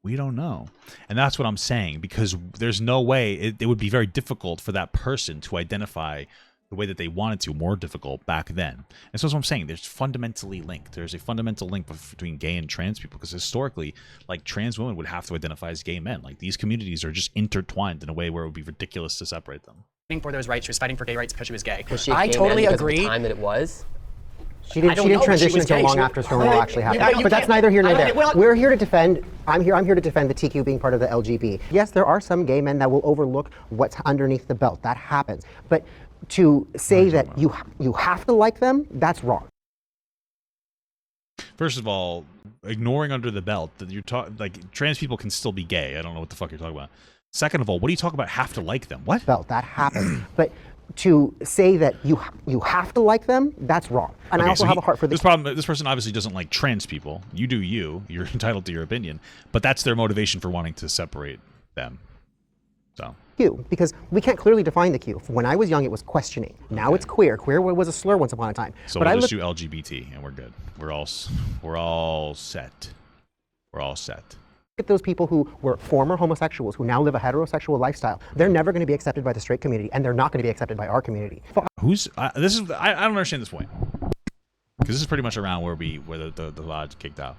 We don't know. And that's what I'm saying, because there's no way, it would be very difficult for that person to identify the way that they wanted to, more difficult back then. And so that's what I'm saying. There's fundamentally linked. There's a fundamental link between gay and trans people, because historically, like, trans women would have to identify as gay men. Like, these communities are just intertwined in a way where it would be ridiculous to separate them. Fighting for those rights, she was fighting for gay rights because she was gay. Was she a I gay totally man because agree. of the time that it was? She didn't transition until long after Stonewall actually happened. But that's neither here nor there. well- We're here to defend. I'm here to defend the TQ being part of the LGB. Yes, there are some gay men that will overlook what's underneath the belt. That happens. But to say that you have to like them, that's wrong. First of all, ignoring under the belt that you're talking, like, trans people can still be gay. I don't know what the fuck you're talking about. Second of all, what do you talk about have to like them? What? Belt, that happens. But to say that you have to like them, that's wrong. And I also have a heart for this problem. This person obviously doesn't like trans people. You do you. You're entitled to your opinion. But that's their motivation for wanting to separate them. So. Q, because we can't clearly define the Q. When I was young, it was questioning. Now it's queer. Queer was a slur once upon a time. So but we'll just do LGBT, and we're good. We're all set. We're all set. At those people who were former homosexuals who now live a heterosexual lifestyle. They're never going to be accepted by the straight community, and they're not going to be accepted by our community. Who's this is? I don't understand this point, because this is pretty much around where the lodge kicked out.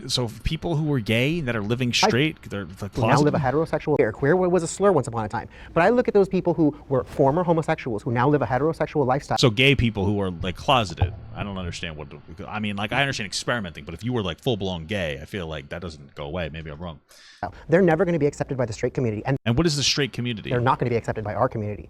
So people who were gay that are living straight, they're the who now live a heterosexual queer. Queer was a slur once upon a time. But I look at those people who were former homosexuals who now live a heterosexual lifestyle. So gay people who are like closeted. I don't understand what. I mean, like, I understand experimenting, but if you were like full blown gay, I feel like that doesn't go away. Maybe I'm wrong. They're never going to be accepted by the straight community. And what is the straight community? They're not going to be accepted by our community.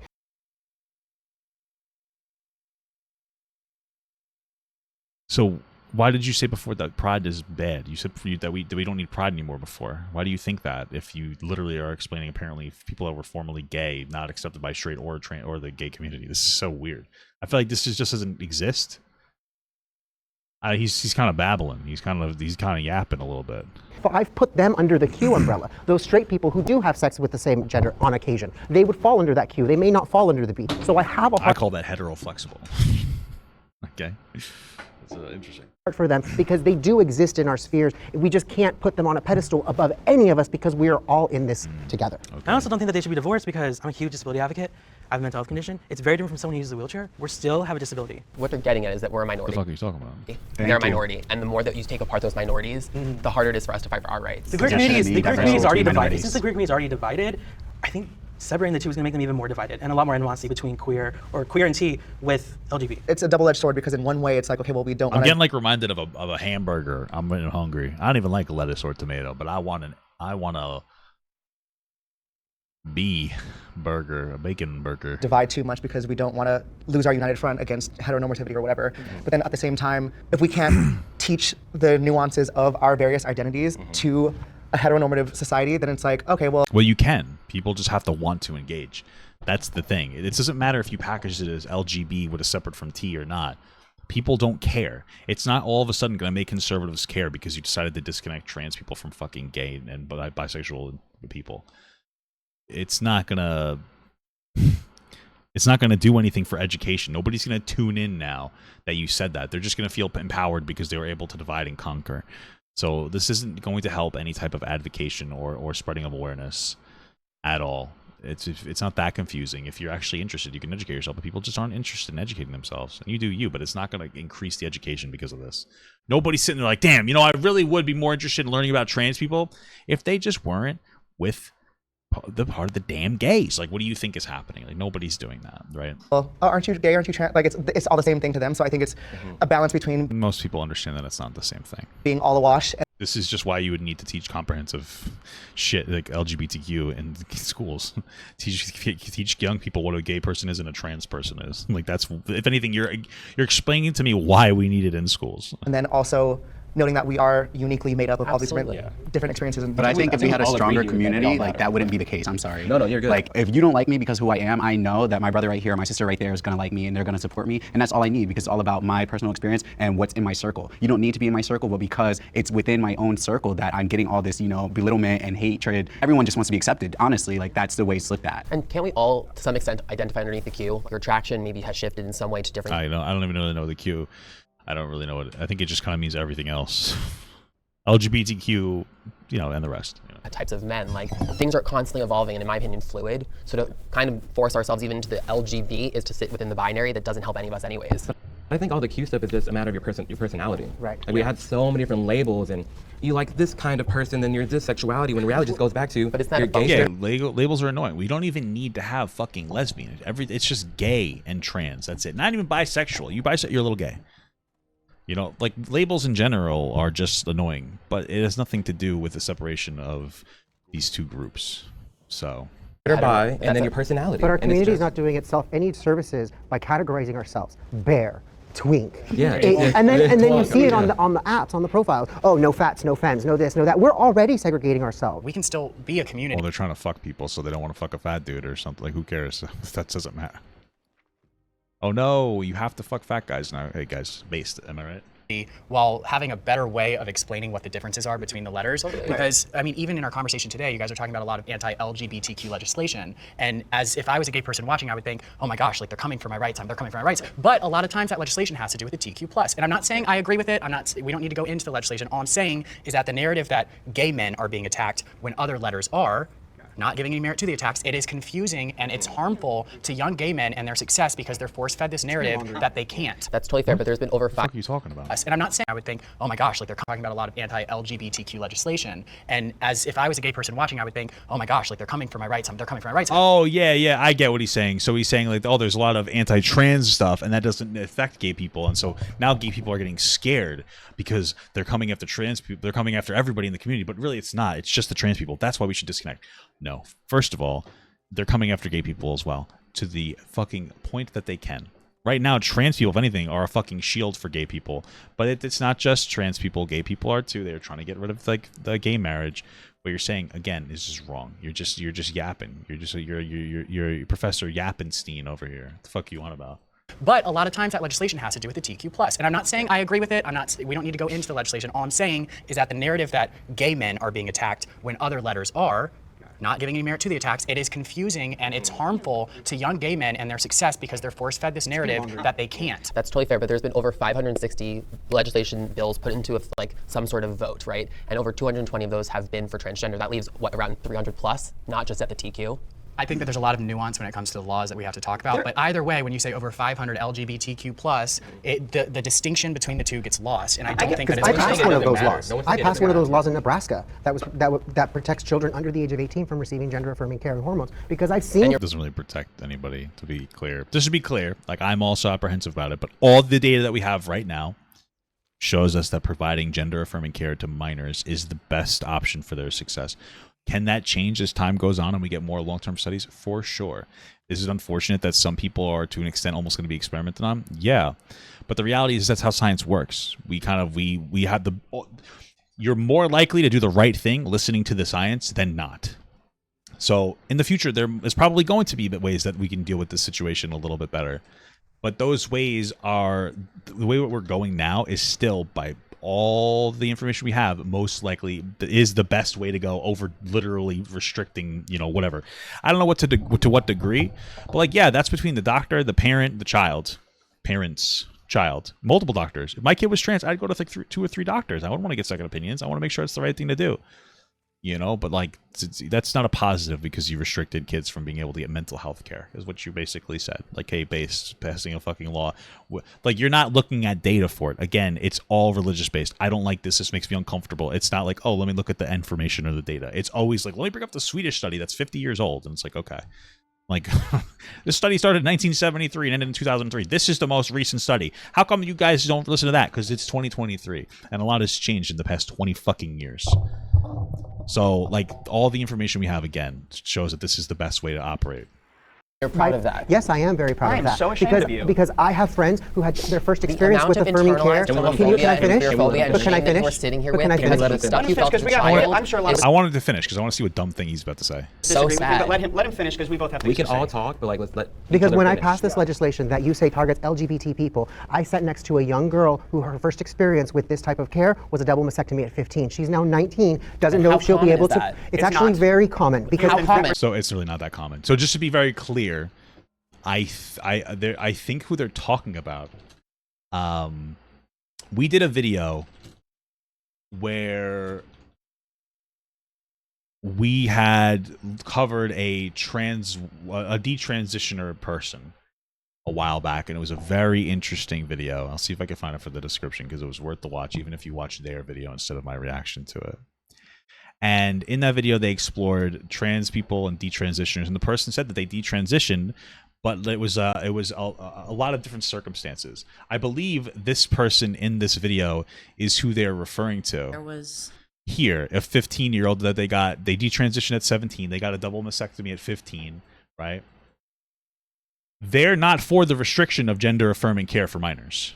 So why did you say before that pride is bad? You said that we don't need pride anymore before. Why do you think that? If you literally are explaining apparently people that were formerly gay not accepted by straight or the gay community. This is so weird. I feel like this just doesn't exist. He's kind of babbling. He's kind of yapping a little bit. I've put them under the Q umbrella. Those straight people who do have sex with the same gender on occasion, they would fall under that Q. They may not fall under the B. So I have a I call that hetero-flexible. Okay. That's interesting. For them because they do exist in our spheres. We just can't put them on a pedestal above any of us because we are all in this together. I also don't think that they should be divorced because I'm a huge disability advocate. I have a mental health condition. It's very different from someone who uses a wheelchair. We still have a disability. What they're getting at is that we're a minority. What the fuck are you talking about? They're a minority, and the more that you take apart those minorities, the harder it is for us to fight for our rights. The queer community is already divided. Since the queer community is already divided, I think separating the two is going to make them even more divided and a lot more animosity between queer and T with LGBT. It's a double-edged sword because in one way it's like, okay, well, we don't. I'm getting like reminded of a hamburger. I'm getting hungry. I don't even like lettuce or tomato, but I want a B burger, a bacon burger. Divide too much because we don't want to lose our united front against heteronormativity or whatever. But then at the same time, if we can't teach the nuances of our various identities to a heteronormative society, then it's like, okay, well. Well, you can. People just have to want to engage. That's the thing. It doesn't matter if you package it as LGB with a separate from T or not. People don't care. It's not all of a sudden going to make conservatives care because you decided to disconnect trans people from fucking gay and bisexual people. It's not gonna do anything for education. Nobody's gonna tune in now that you said that. They're just gonna feel empowered because they were able to divide and conquer. So this isn't going to help any type of advocation or spreading of awareness at all. It's not that confusing. If you're actually interested, you can educate yourself, but people just aren't interested in educating themselves. And you do you, but it's not going to increase the education because of this. Nobody's sitting there like, damn, I really would be more interested in learning about trans people if they just weren't with the part of the damn gays. Like, what do you think is happening? Like, nobody's doing that, right? Well, aren't you gay? Aren't you trans? Like, it's all the same thing to them. So I think it's a balance between. Most people understand that it's not the same thing. Being all awash. This is just why you would need to teach comprehensive shit like LGBTQ in schools. teach young people what a gay person is and a trans person is. Like, that's, if anything, you're explaining to me why we need it in schools. And then also noting that we are uniquely made up of all these different experiences. But I think if we had a stronger community, like that wouldn't be the case. I'm sorry. No, you're good. Like, if you don't like me because who I am, I know that my brother right here, or my sister right there is gonna like me and they're gonna support me, and that's all I need because it's all about my personal experience and what's in my circle. You don't need to be in my circle, but because it's within my own circle that I'm getting all this, belittlement and hatred. Everyone just wants to be accepted. Honestly, like that's the way it's looked at. And can't we all, to some extent, identify underneath the Q? Your attraction maybe has shifted in some way to different. I don't even really know the Q. I don't really know what. I think it just kind of means everything else. LGBTQ, and the rest. Types of men, like things are constantly evolving and in my opinion fluid. So to kind of force ourselves even into the LGB is to sit within the binary that doesn't help any of us anyways. I think all the Q stuff is just a matter of your personality. Right. Like we had so many different labels and you like this kind of person, then you're this sexuality, when reality just goes back to your gay. Yeah, labels are annoying. We don't even need to have fucking lesbian. It's just gay and trans. That's it. Not even bisexual. You're a little gay. Like labels in general are just annoying, but it has nothing to do with the separation of these two groups. So. You're bi, and then your personality. But our community is not doing itself any services by categorizing ourselves. Bear, twink. Yeah. And then you see it on the apps, on the profiles. Oh, no fats, no femmes, no this, no that. We're already segregating ourselves. We can still be a community. Well, they're trying to fuck people, so they don't want to fuck a fat dude or something. Like, who cares? That doesn't matter. Oh no, you have to fuck fat guys now. Hey guys, based, am I right? While having a better way of explaining what the differences are between the letters. Because, even in our conversation today, you guys are talking about a lot of anti-LGBTQ legislation. And as if I was a gay person watching, I would think, oh my gosh, like they're coming for my rights, they're coming for my rights. But a lot of times that legislation has to do with the TQ+. And I'm not saying I agree with it, we don't need to go into the legislation. All I'm saying is that the narrative that gay men are being attacked when other letters are, not giving any merit to the attacks, it is confusing and it's harmful to young gay men and their success because they're force-fed this narrative that they can't. That's totally fair, but there's been over 5. What are you talking about? And I'm not saying I would think, oh my gosh, like they're talking about a lot of anti-LGBTQ legislation. And as if I was a gay person watching, I would think, oh my gosh, like they're coming for my rights, they're coming for my rights. Oh yeah, I get what he's saying. So he's saying like, oh, there's a lot of anti-trans stuff and that doesn't affect gay people. And so now gay people are getting scared because they're coming after trans people, they're coming after everybody in the community, but really it's not. It's just the trans people. That's why we should disconnect. No. First of all, they're coming after gay people as well, to the fucking point that they can. Right now, trans people, if anything, are a fucking shield for gay people. But it's not just trans people. Gay people are too. They're trying to get rid of like the gay marriage. What you're saying again is just wrong. You're just yapping. You're Professor Yappenstein over here. What the fuck you on about? But a lot of times that legislation has to do with the TQ+. And I'm not saying I agree with it. We don't need to go into the legislation. All I'm saying is that the narrative that gay men are being attacked when other letters are, not giving any merit to the attacks, it is confusing and it's harmful to young gay men and their success because they're force-fed this narrative that they can't. That's totally fair, but there's been over 560 legislation bills put into some sort of vote, right? And over 220 of those have been for transgender. That leaves, what, around 300 plus, not just at the TQ? I think that there's a lot of nuance when it comes to the laws that we have to talk about. But either way, when you say over 500 LGBTQ+, the distinction between the two gets lost. And I don't think that it's I passed one of those laws. I passed one of those laws in Nebraska that protects children under the age of 18 from receiving gender-affirming care and hormones. Because I've seen it doesn't really protect anybody, to be clear. Just to be clear, like I'm also apprehensive about it, but all the data that we have right now shows us that providing gender-affirming care to minors is the best option for their success. Can that change as time goes on and we get more long-term studies? For sure. Is it unfortunate that some people are, to an extent, almost going to be experimented on? Yeah. But the reality is that's how science works. We have you're more likely to do the right thing listening to the science than not. So in the future, there is probably going to be ways that we can deal with this situation a little bit better. But those ways are, the way we're going now is still, by all the information we have, most likely is the best way to go over literally restricting, whatever. I don't know to what degree, but like, yeah, that's between the doctor, the parent, the child, multiple doctors. If my kid was trans, I'd go to like 2 or 3 doctors. I wouldn't want to get second opinions. I want to make sure it's the right thing to do. But like that's not a positive because you restricted kids from being able to get mental health care, is what you basically said. Like, hey, passing a fucking law. Like, you're not looking at data for it. Again, it's all religious based. I don't like this. This makes me uncomfortable. It's not like, oh, let me look at the information or the data. It's always like, let me bring up the Swedish study that's 50 years old. And it's like, okay. Like, this study started in 1973 and ended in 2003. This is the most recent study. How come you guys don't listen to that? Because it's 2023. And a lot has changed in the past 20 fucking years. So, like, all the information we have, again, shows that this is the best way to operate. You're proud of that? Yes, I am very proud of that. I'm so ashamed of you. Because I have friends who had their first experience with affirming care. Can I finish? Can I finish? We're sitting here with Can I finish? I'm sure a lot of I wanted to finish because I want to see what dumb thing he's about to say. So sad. But let him finish because we both have things to say. We can all talk, but like let's let. Because when I passed this legislation that you say targets LGBT people, I sat next to a young girl who her first experience with this type of care was a double mastectomy at 15. She's now 19, doesn't know if she'll be able to. It's actually very common because how common? So it's really not that common. So just to be very clear, I think who they're talking about. We did a video where we had covered a detransitioner person a while back, and it was a very interesting video. I'll see if I can find it for the description because it was worth the watch, even if you watch their video instead of my reaction to it. And in that video, they explored trans people and detransitioners, and the person said that they detransitioned, but it was a lot of different circumstances. I believe this person in this video is who they're referring to. There was here a 15-year-old that they detransitioned at 17. They got a double mastectomy at 15, right? They're not for the restriction of gender-affirming care for minors,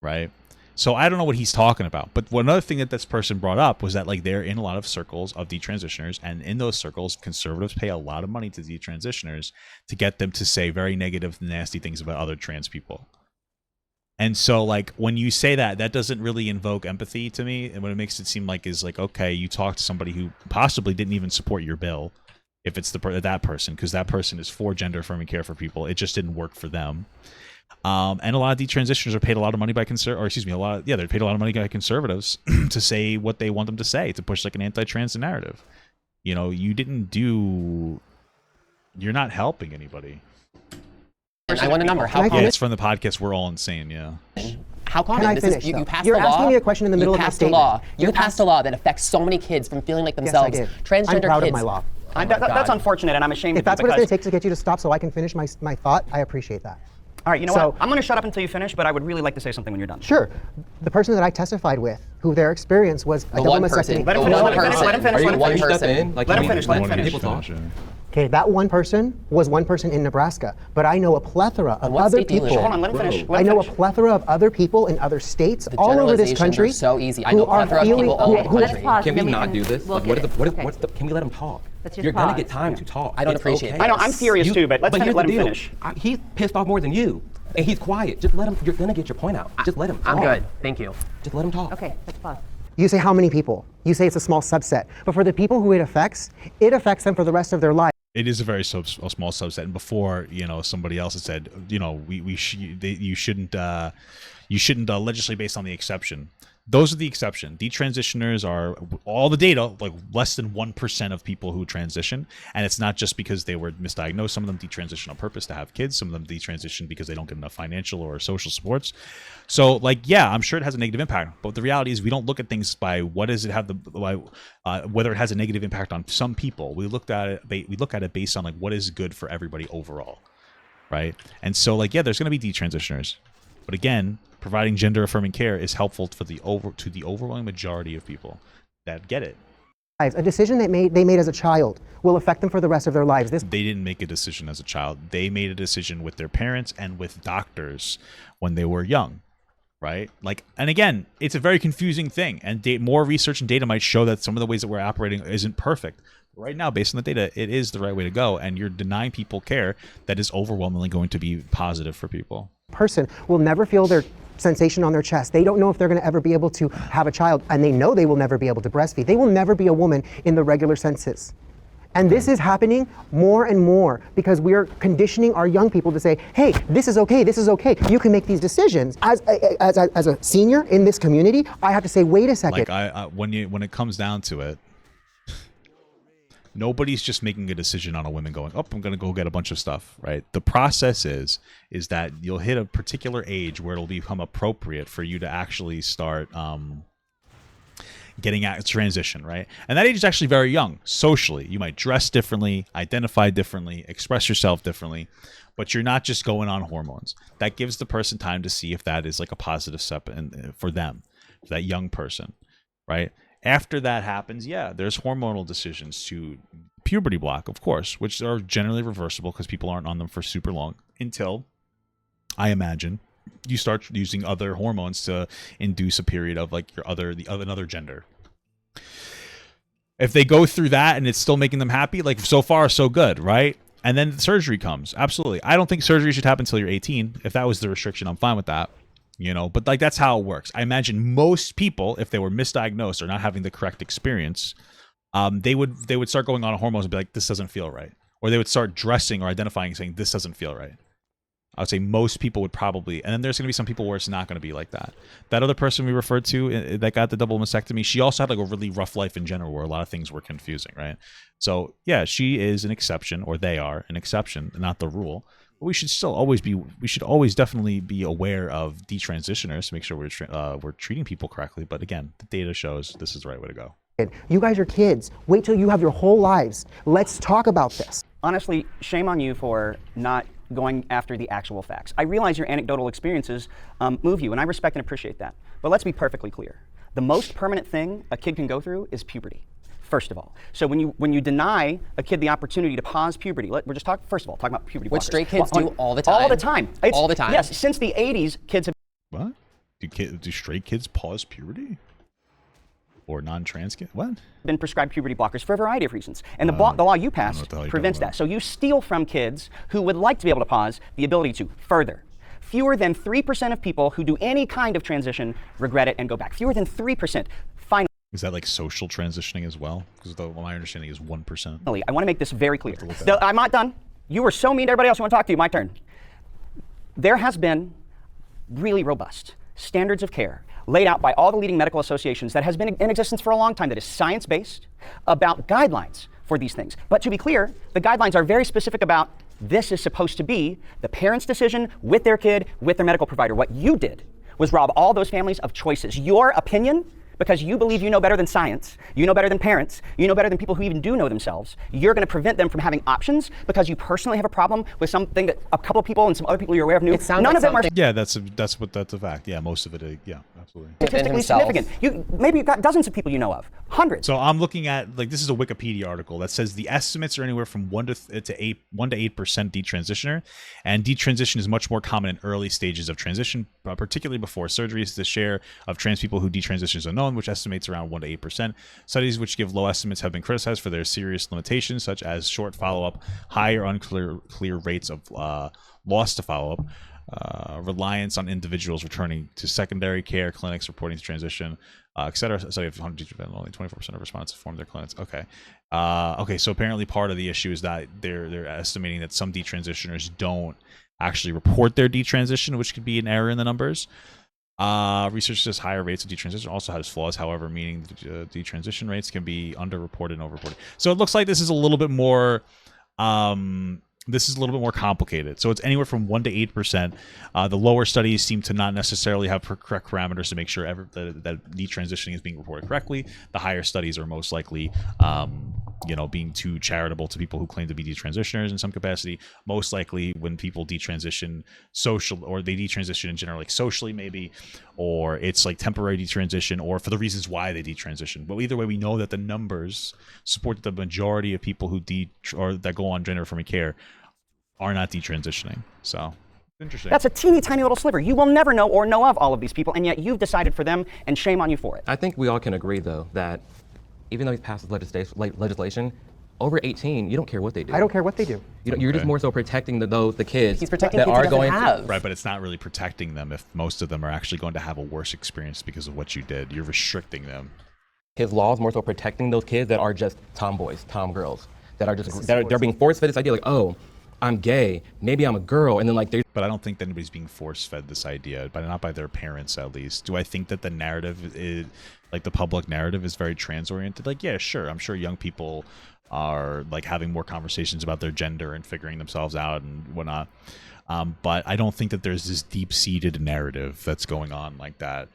right? So I don't know what he's talking about. But another thing that this person brought up was that, like, they're in a lot of circles of detransitioners, and in those circles, conservatives pay a lot of money to detransitioners to get them to say very negative, nasty things about other trans people. And so, like, when you say that, that doesn't really invoke empathy to me. And what it makes it seem like is like, okay, you talk to somebody who possibly didn't even support your bill, if it's that person, because that person is for gender-affirming care for people. It just didn't work for them. And a lot of detransitioners are paid a lot of money by they're paid a lot of money by conservatives to say what they want them to say, to push like an anti-trans narrative. You're not helping anybody. I want a number. How Yeah, common? it's from the podcast We're All Insane, yeah. How common? Can I This finish, is, you though? passed You're a law. asking me a question in the middle of my statement. You passed a law that affects so many kids from feeling like themselves. Yes, I did. Transgender I'm proud kids. of my law. That's unfortunate, and I'm ashamed If of that's you what it's going to because... take to get you to stop so I can finish my thought, I appreciate that. All right, you know what? I'm going to shut up until you finish, but I would really like to say something when you're done. Sure. The person that I testified with, who their experience was a double mastectomy. Let him finish. Let him finish. Okay, that one person was one person in Nebraska, but I know a plethora of other people. Hold on, let him finish. I know a plethora of other people in other states all over this country so easy. I who know a are plethora of feeling. people all over the country. Can we not do this? Like, can we let him talk? Let's just You're gonna pause. get time to talk. I don't It's appreciate okay. that. I know, I'm furious too, but let's But here's let the him deal. finish. He's pissed off more than you, and he's quiet. Just let him. You're gonna get your point out. Just let him. I'm talk. good. Thank you. Just let him talk. Okay, let's pause. You say how many people? You say it's a small subset. But for the people who it affects them for the rest of their life. It is a very a small subset. And before, somebody else had said, you shouldn't legislate based on the exception. Those are the exception. Detransitioners are all the data, like less than 1% of people who transition. And it's not just because they were misdiagnosed. Some of them detransition on purpose to have kids. Some of them detransition because they don't get enough financial or social supports. So I'm sure it has a negative impact. But the reality is we don't look at things by what does it have whether it has a negative impact on some people. We look at it based on like what is good for everybody overall. Right. And so there's going to be detransitioners. But again, providing gender-affirming care is helpful to the overwhelming majority of people that get it. A decision they made as a child will affect them for the rest of their lives. They didn't make a decision as a child. They made a decision with their parents and with doctors when they were young, right? And again, it's a very confusing thing. And more research and data might show that some of the ways that we're operating isn't perfect. Right now, based on the data, it is the right way to go. And you're denying people care that is overwhelmingly going to be positive for people. Person will never feel their sensation on their chest. They don't know if they're going to ever be able to have a child, and they know they will never be able to breastfeed. They will never be a woman in the regular senses. And this is happening more and more because we are conditioning our young people to say, hey, this is okay, you can make these decisions. As a senior in this community, I have to say, wait a second. When it comes down to it, nobody's just making a decision on a woman going, I'm going to go get a bunch of stuff, right? The process is that you'll hit a particular age where it'll become appropriate for you to actually start getting at transition, right? And that age is actually very young. Socially, you might dress differently, identify differently, express yourself differently, but you're not just going on hormones. That gives the person time to see if that is like a positive step for them, for that young person, right? After that happens, there's hormonal decisions to puberty block, of course, which are generally reversible because people aren't on them for super long until, I imagine, you start using other hormones to induce a period of like another gender. If they go through that and it's still making them happy, like so far so good, right? And then surgery comes. Absolutely. I don't think surgery should happen until you're 18. If that was the restriction, I'm fine with that. But that's how it works. I imagine most people, if they were misdiagnosed or not having the correct experience, they would start going on hormones and be like, this doesn't feel right. Or they would start dressing or identifying and saying, this doesn't feel right. I would say most people would probably, and then there's going to be some people where it's not going to be like that. That other person we referred to that got the double mastectomy, she also had like a really rough life in general where a lot of things were confusing, right? So she is an exception, or they are an exception, not the rule. But we should always definitely be aware of detransitioners to make sure we're treating people correctly. But again, the data shows this is the right way to go. You guys are kids. Wait till you have your whole lives. Let's talk about this. Honestly, shame on you for not going after the actual facts. I realize your anecdotal experiences move you, and I respect and appreciate that. But let's be perfectly clear. The most permanent thing a kid can go through is puberty, first of all. So when you deny a kid the opportunity to pause puberty, we're just talking about puberty blockers. Which straight kids do all the time. All the time. All the time. Yes, since the 80s, kids have... What? Do straight kids pause puberty? Or non-trans kids? What? Been prescribed puberty blockers for a variety of reasons. And the law you passed prevents that. So you steal from kids who would like to be able to pause the ability to. Further, fewer than 3% of people who do any kind of transition regret it and go back. Fewer than 3%. Finally. Is that like social transitioning as well? Because my understanding is 1%. I want to make this very clear. I'm not done. You were so mean to everybody else who want to talk to you. My turn. There has been really robust standards of care laid out by all the leading medical associations that has been in existence for a long time that is science-based about guidelines for these things. But to be clear, the guidelines are very specific about this is supposed to be the parent's decision with their kid, with their medical provider. What you did was rob all those families of choices. Your opinion, because you believe you know better than science, you know better than parents, you know better than people who even do know themselves, you're going to prevent them from having options because you personally have a problem with something that a couple of people and some other people you're aware of knew. None of them are... Yeah, that's a fact. Yeah, most of it, yeah, absolutely. Statistically significant. Maybe you've got dozens of people you know of. Hundreds. So I'm looking at, this is a Wikipedia article that says the estimates are anywhere from 1 to 8% detransitioner, and detransition is much more common in early stages of transition, particularly before surgeries. The share of trans people who detransition is unknown, known, which estimates around 1 to 8%. Studies which give low estimates have been criticized for their serious limitations, such as short follow-up, high or unclear rates of loss to follow-up, reliance on individuals returning to secondary care clinics reporting to transition, etc. Study of 100 teachers, only 24% of respondents informed their clients. Okay. Okay, so apparently part of the issue is that they're estimating that some detransitioners don't actually report their detransition, which could be an error in the numbers. Research says higher rates of detransition also has flaws, however, meaning detransition rates can be underreported and overreported. So it looks like this is a little bit more complicated. So it's anywhere from 1 to 8%. The lower studies seem to not necessarily have correct parameters to make sure that detransitioning is being reported correctly. The higher studies are most likely, being too charitable to people who claim to be detransitioners in some capacity. Most likely, when people detransition or they detransition in general, like socially maybe, or it's like temporary detransition, or for the reasons why they detransition. But either way, we know that the numbers support that the majority of people who that go on gender-affirming care are not detransitioning. So interesting. That's a teeny tiny little sliver. You will never know or know of all of these people, and yet you've decided for them, and shame on you for it. I think we all can agree, though, that even though he's passed legislation, over 18, you don't care what they do. I don't care what they do. You're just more so protecting the kids. He's protecting that kids are he going doesn't have. Right, but it's not really protecting them if most of them are actually going to have a worse experience because of what you did. You're restricting them. His law is more so protecting those kids that are just tomboys, tomgirls, that are just they're being force-fed this idea like, oh, I'm gay, maybe I'm a girl, and then like But I don't think that anybody's being force-fed this idea, but not by their parents at least. Do I think that the narrative is, like the public narrative is very trans-oriented? Like, yeah, sure. I'm sure young people are like having more conversations about their gender and figuring themselves out and whatnot. But I don't think that there's this deep-seated narrative that's going on like that.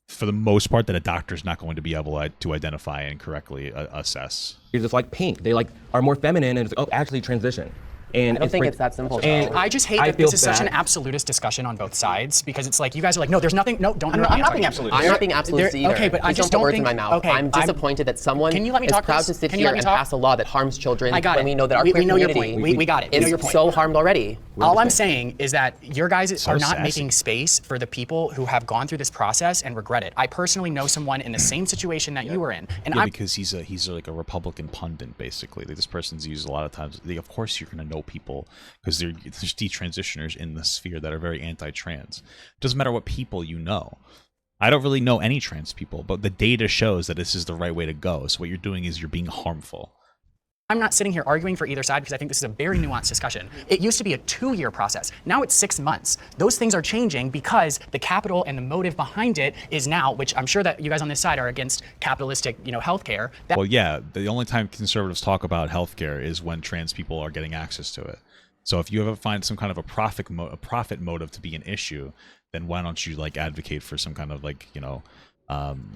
For the most part, that a doctor's not going to be able to identify and correctly assess. You're just like pink. They like are more feminine and it's like, oh, actually transition. And I don't think it's that simple. And I just hate that this is such an absolutist discussion on both sides, because it's like you guys are like, no, there's nothing. No, don't. I'm not being absolute. I'm not being absolute either. Okay, but I just don't put don't words think. in my mouth. Okay, I'm disappointed that someone Can you let me is talk, proud please? to sit Can you here let me and talk? pass a law that harms children I got when it. we know that our we queer know your community point. We got it. We know your is point. so harmed already. All I'm saying is that your guys So are not sassy. making space for the people who have gone through this process and regret it. I personally know someone in the same situation that you were in, and Yeah, I'm because he's like a Republican pundit, basically. Like, this person's used a lot of times. Of course, you're going to know people because there's detransitioners in the sphere that are very anti-trans. Doesn't matter what people you know. I don't really know any trans people, but the data shows that this is the right way to go. So what you're doing is you're being harmful. I'm not sitting here arguing for either side because I think this is a very nuanced discussion. It used to be a 2-year process. Now it's 6 months. Those things are changing because the capital and the motive behind it is now, which I'm sure that you guys on this side are against capitalistic, healthcare. Well, yeah, the only time conservatives talk about healthcare is when trans people are getting access to it. So if you ever find some kind of a profit motive to be an issue, then why don't you like advocate for some kind of like,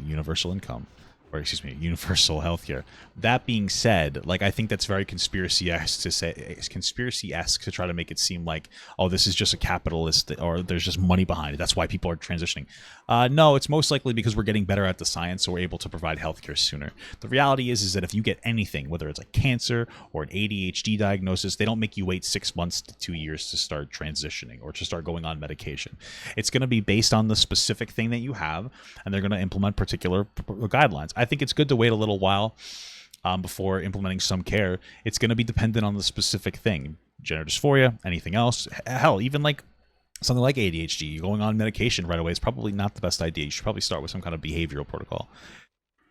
universal income? Or universal healthcare. That being said, like I think that's very conspiracy-esque to try to make it seem like, oh, this is just a capitalist or there's just money behind it. That's why people are transitioning. No, it's most likely because we're getting better at the science, so we're able to provide healthcare sooner. The reality is that if you get anything, whether it's like cancer or an ADHD diagnosis, they don't make you wait 6 months to 2 years to start transitioning or to start going on medication. It's going to be based on the specific thing that you have, and they're going to implement particular guidelines. I think it's good to wait a little while before implementing some care. It's going to be dependent on the specific thing. Gender dysphoria, anything else. Hell, even like something like ADHD, going on medication right away is probably not the best idea. You should probably start with some kind of behavioral protocol.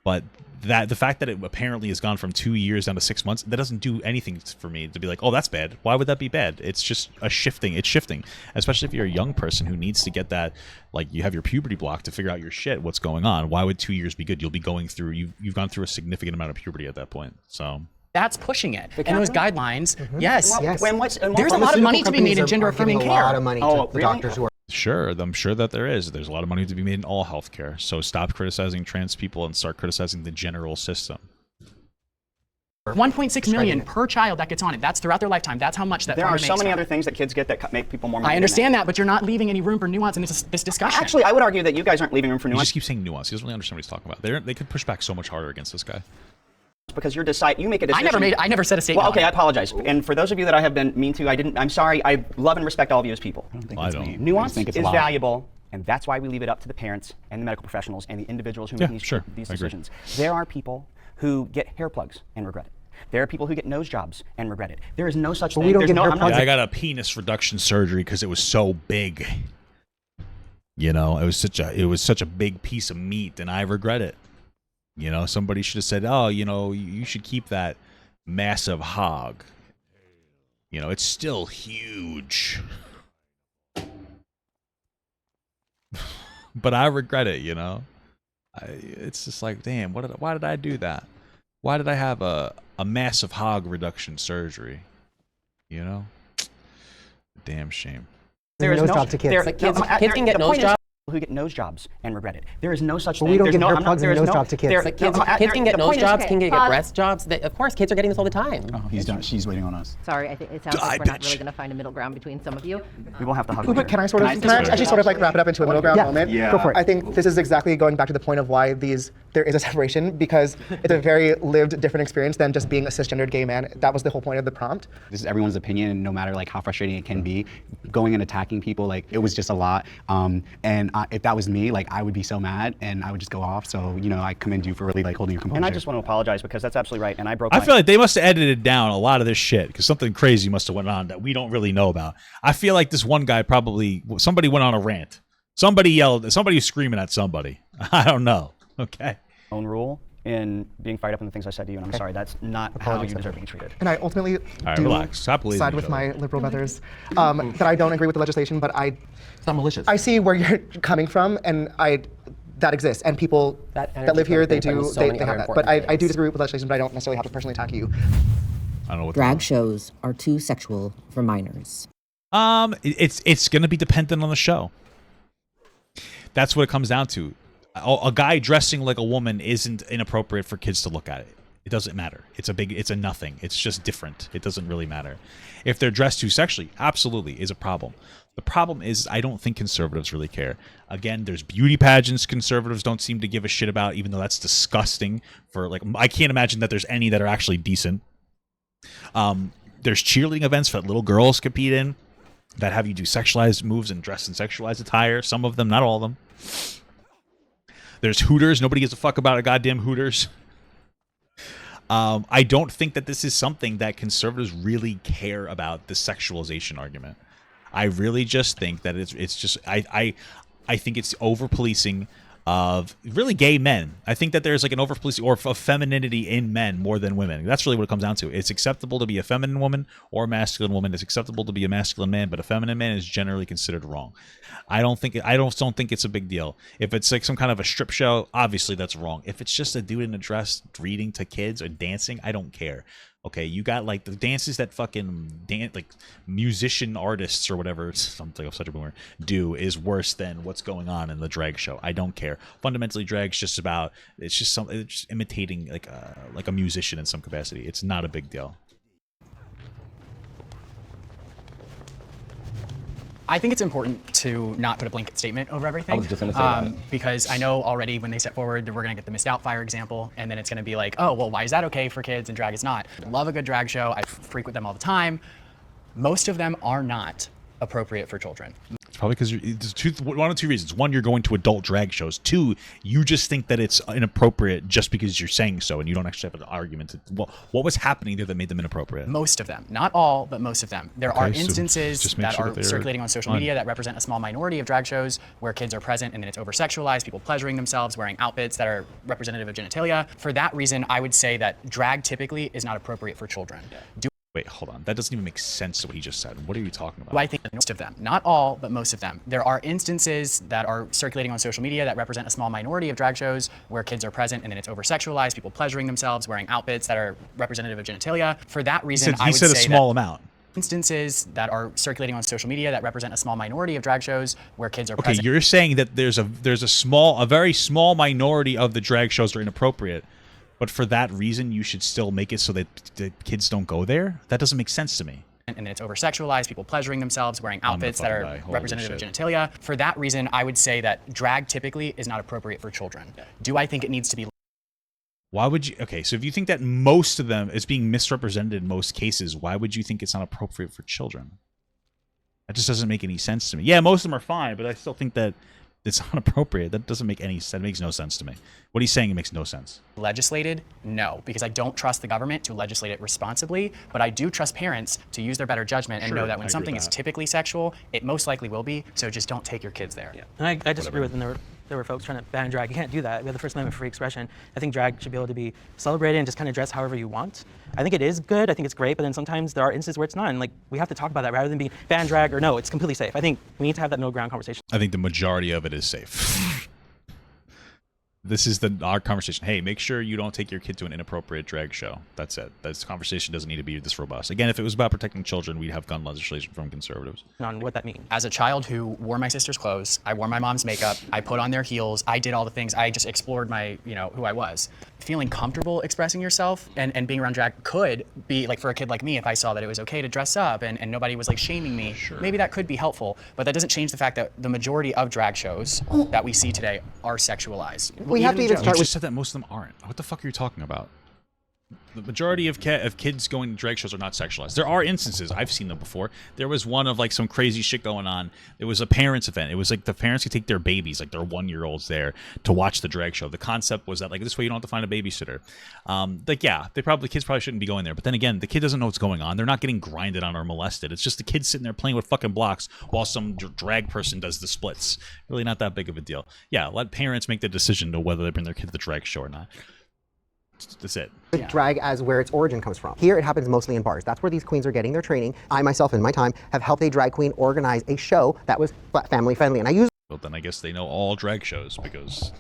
But the fact that it apparently has gone from 2 years down to 6 months, that doesn't do anything for me to be like, oh, that's bad. Why would that be bad? It's just a shifting. It's shifting, especially if you're a young person who needs to get that, like you have your puberty block to figure out your shit, what's going on. Why would 2 years be good? You'll be going through, you've gone through a significant amount of puberty at that point. So that's pushing it. And those guidelines, yes. And There's a lot of money to be made in gender-affirming care. A lot of money to the doctors who are. Sure, I'm sure that there is. There's a lot of money to be made in all healthcare. So stop criticizing trans people and start criticizing the general system. 1.6 million per child that gets on it. That's throughout their lifetime. That's how much that There are pharma so makes many from it. other things that kids get that make people more money. I understand that, but you're not leaving any room for nuance in this discussion. Actually, I would argue that you guys aren't leaving room for You nuance. just keep saying nuance. He doesn't really understand what he's talking about. They could push back so much harder against this guy. Because you make a decision. I never said a statement. Well, okay, on I it. apologize. And for those of you that I have been mean to, I'm sorry. I love and respect all of you as people. I don't. Nuance is valuable, And that's why we leave it up to the parents and the medical professionals and the individuals who Yeah, make sure. these I agree. decisions. There are people who get hair plugs and regret it. There are people who get nose jobs and regret it. There is no such thing. we don't There's get no, hair I'm not- plugs. I got a penis reduction surgery because it was so big. You know, it was such a big piece of meat, and I regret it. You know, somebody should have said, "Oh, you know, you should keep that massive hog." You know, it's still huge. But I regret it, you know. It's just like, damn, why did I do that? Why did I have a massive hog reduction surgery? You know? Damn shame. There is nose no job to kids. there- Like, no, kids- I- kids there- can get the nose point is jobs. Who get nose jobs and regret it. There is no such But thing. we don't There's give no, hair I'm not- plugs and there's nose no- job to kids. there- Like kids, no, kids can get the nose point is- jobs, okay, can get pause. breast jobs. Of course, kids are getting this all the time. Oh, he's done. She's waiting on us. Sorry, I think it sounds like we're not really going to find a middle ground between some of you. We will have to hug. But can I sort of, Can I can I just- actually sort of like wrap it up into a middle ground Yeah. moment? Yeah. Go for it. I think this is exactly going back to the point of why there is a separation, because it's a very lived, different experience than just being a cisgendered gay man. That was the whole point of the prompt. This is everyone's opinion, and no matter like how frustrating it can be, going and attacking people, like it was just a lot. If that was me, like I would be so mad and I would just go off. So I commend you for really like holding your composure. And I just want to apologize because that's absolutely right. And I broke. I my- feel like they must have edited down a lot of this shit because something crazy must have went on that we don't really know about. I feel like this one guy somebody went on a rant. Somebody yelled. Somebody was screaming at somebody. I don't know. Okay. own rule in being fired up in the things I said to you, and I'm sorry. That's not how you deserve being treated. And I ultimately right, do relax. Stop believing side each with other. my liberal brothers that I don't agree with the legislation, but It's not malicious. I see where you're coming from, and that exists, and people That that energy live here, they brings do, so they many have other that. But important I do things. disagree with the legislation, but I don't necessarily have to personally attack you. I don't know what. Drag shows are too sexual for minors. It's going to be dependent on the show. That's what it comes down to. A guy dressing like a woman isn't inappropriate for kids to look at it. It doesn't matter. It's a nothing. It's just different. It doesn't really matter. If they're dressed too sexually, absolutely is a problem. The problem is I don't think conservatives really care. Again, there's beauty pageants conservatives don't seem to give a shit about, even though that's disgusting. I can't imagine that there's any that are actually decent. There's cheerleading events that little girls compete in that have you do sexualized moves and dress in sexualized attire. Some of them, not all of them. There's Hooters. Nobody gives a fuck about a goddamn Hooters. I don't think that this is something that conservatives really care about, the sexualization argument. I really just think that it's just I think it's over policing of really gay men. I think that there's like an over policing or of femininity in men more than women. That's really what it comes down to. It's acceptable to be a feminine woman or a masculine woman. It's acceptable to be a masculine man, but a feminine man is generally considered wrong. I don't think it's a big deal. If it's like some kind of a strip show, obviously that's wrong. If it's just a dude in a dress reading to kids or dancing, I don't care. Okay, you got like the dances that fucking like musician artists or whatever, something of such a boomer, do is worse than what's going on in the drag show. I don't care. Fundamentally, drag's just about it's just imitating like a musician in some capacity. It's not a big deal. I think it's important to not put a blanket statement over everything. I was just gonna say that. Because I know already when they step forward, we're gonna get the Miss Doubtfire example, and then it's gonna be like, oh, well, why is that okay for kids and drag is not? Love a good drag show. I frequent them all the time. Most of them are not appropriate for children. It's probably because one of two reasons. One, you're going to adult drag shows. Two, you just think that it's inappropriate just because you're saying so, and you don't actually have an argument. What was happening there that made them inappropriate? Most of them, not all, but most of them. There are Okay, so instances just make that sure are that they're circulating on social on. media that represent a small minority of drag shows where kids are present and then it's over-sexualized, people pleasuring themselves, wearing outfits that are representative of genitalia. For that reason, I would say that drag typically is not appropriate for children. Wait, hold on. That doesn't even make sense to what he just said. What are you talking about? Well, I think most of them, not all, but most of them. There are instances that are circulating on social media that represent a small minority of drag shows where kids are present and then it's over-sexualized, people pleasuring themselves, wearing outfits that are representative of genitalia. For that reason, I He would said a say small that amount. instances that are circulating on social media that represent a small minority of drag shows where kids are Okay, present. you're saying that there's a very small minority of the drag shows are inappropriate, but for that reason you should still make it so that the kids don't go there? That doesn't make sense to me. And then it's over-sexualized, people pleasuring themselves, wearing I'm gonna outfits that fucking are die. Holy representative of shit. genitalia. For that reason, I would say that drag typically is not appropriate for children. Do I think it needs to be? Why would you? Okay, so if you think that most of them is being misrepresented in most cases, why would you think it's not appropriate for children? That just doesn't make any sense to me. Yeah, most of them are fine, but I still think that It's not appropriate. That doesn't make any sense. That makes no sense to me. What he's saying, it makes no sense. Legislated? No, because I don't trust the government to legislate it responsibly, but I do trust parents to use their better judgment and know that when something is typically sexual, it most likely will be, so just don't take your kids there. And I disagree with them. There were folks trying to ban drag. You can't do that. We have the First Amendment free expression. I think drag should be able to be celebrated and just kind of dress however you want. I think it is good. I think it's great, but then sometimes there are instances where it's not. And like, we have to talk about that rather than being ban drag or no, it's completely safe. I think we need to have that middle ground conversation. I think the majority of it is safe. This is our conversation. Hey, make sure you don't take your kid to an inappropriate drag show. That's it. This conversation doesn't need to be this robust. Again, if it was about protecting children, we'd have gun legislation from conservatives. On what that means. As a child who wore my sister's clothes, I wore my mom's makeup, I put on their heels, I did all the things, I just explored my, who I was. Feeling comfortable expressing yourself and being around drag could be, like for a kid like me, if I saw that it was okay to dress up and nobody was like shaming me, maybe that could be helpful, but that doesn't change the fact that the majority of drag shows that we see today are sexualized. We have to even start with said that most of them aren't. What the fuck are you talking about? The majority of kids going to drag shows are not sexualized. There are instances, I've seen them before. There was one of like some crazy shit going on. It was a parents event. It was like the parents could take their babies, like their 1-year-olds there, to watch the drag show. The concept was that like this way you don't have to find a babysitter. Kids probably shouldn't be going there. But then again, the kid doesn't know what's going on. They're not getting grinded on or molested. It's just the kid sitting there playing with fucking blocks while some drag person does the splits. Really not that big of a deal. Yeah, let parents make the decision to whether they bring their kid to the drag show or not. That's it. Drag as where its origin comes from. Here it happens mostly in bars. That's where these queens are getting their training. I myself in my time have helped a drag queen organize a show that was family friendly, and I use Well, then I guess they know all drag shows because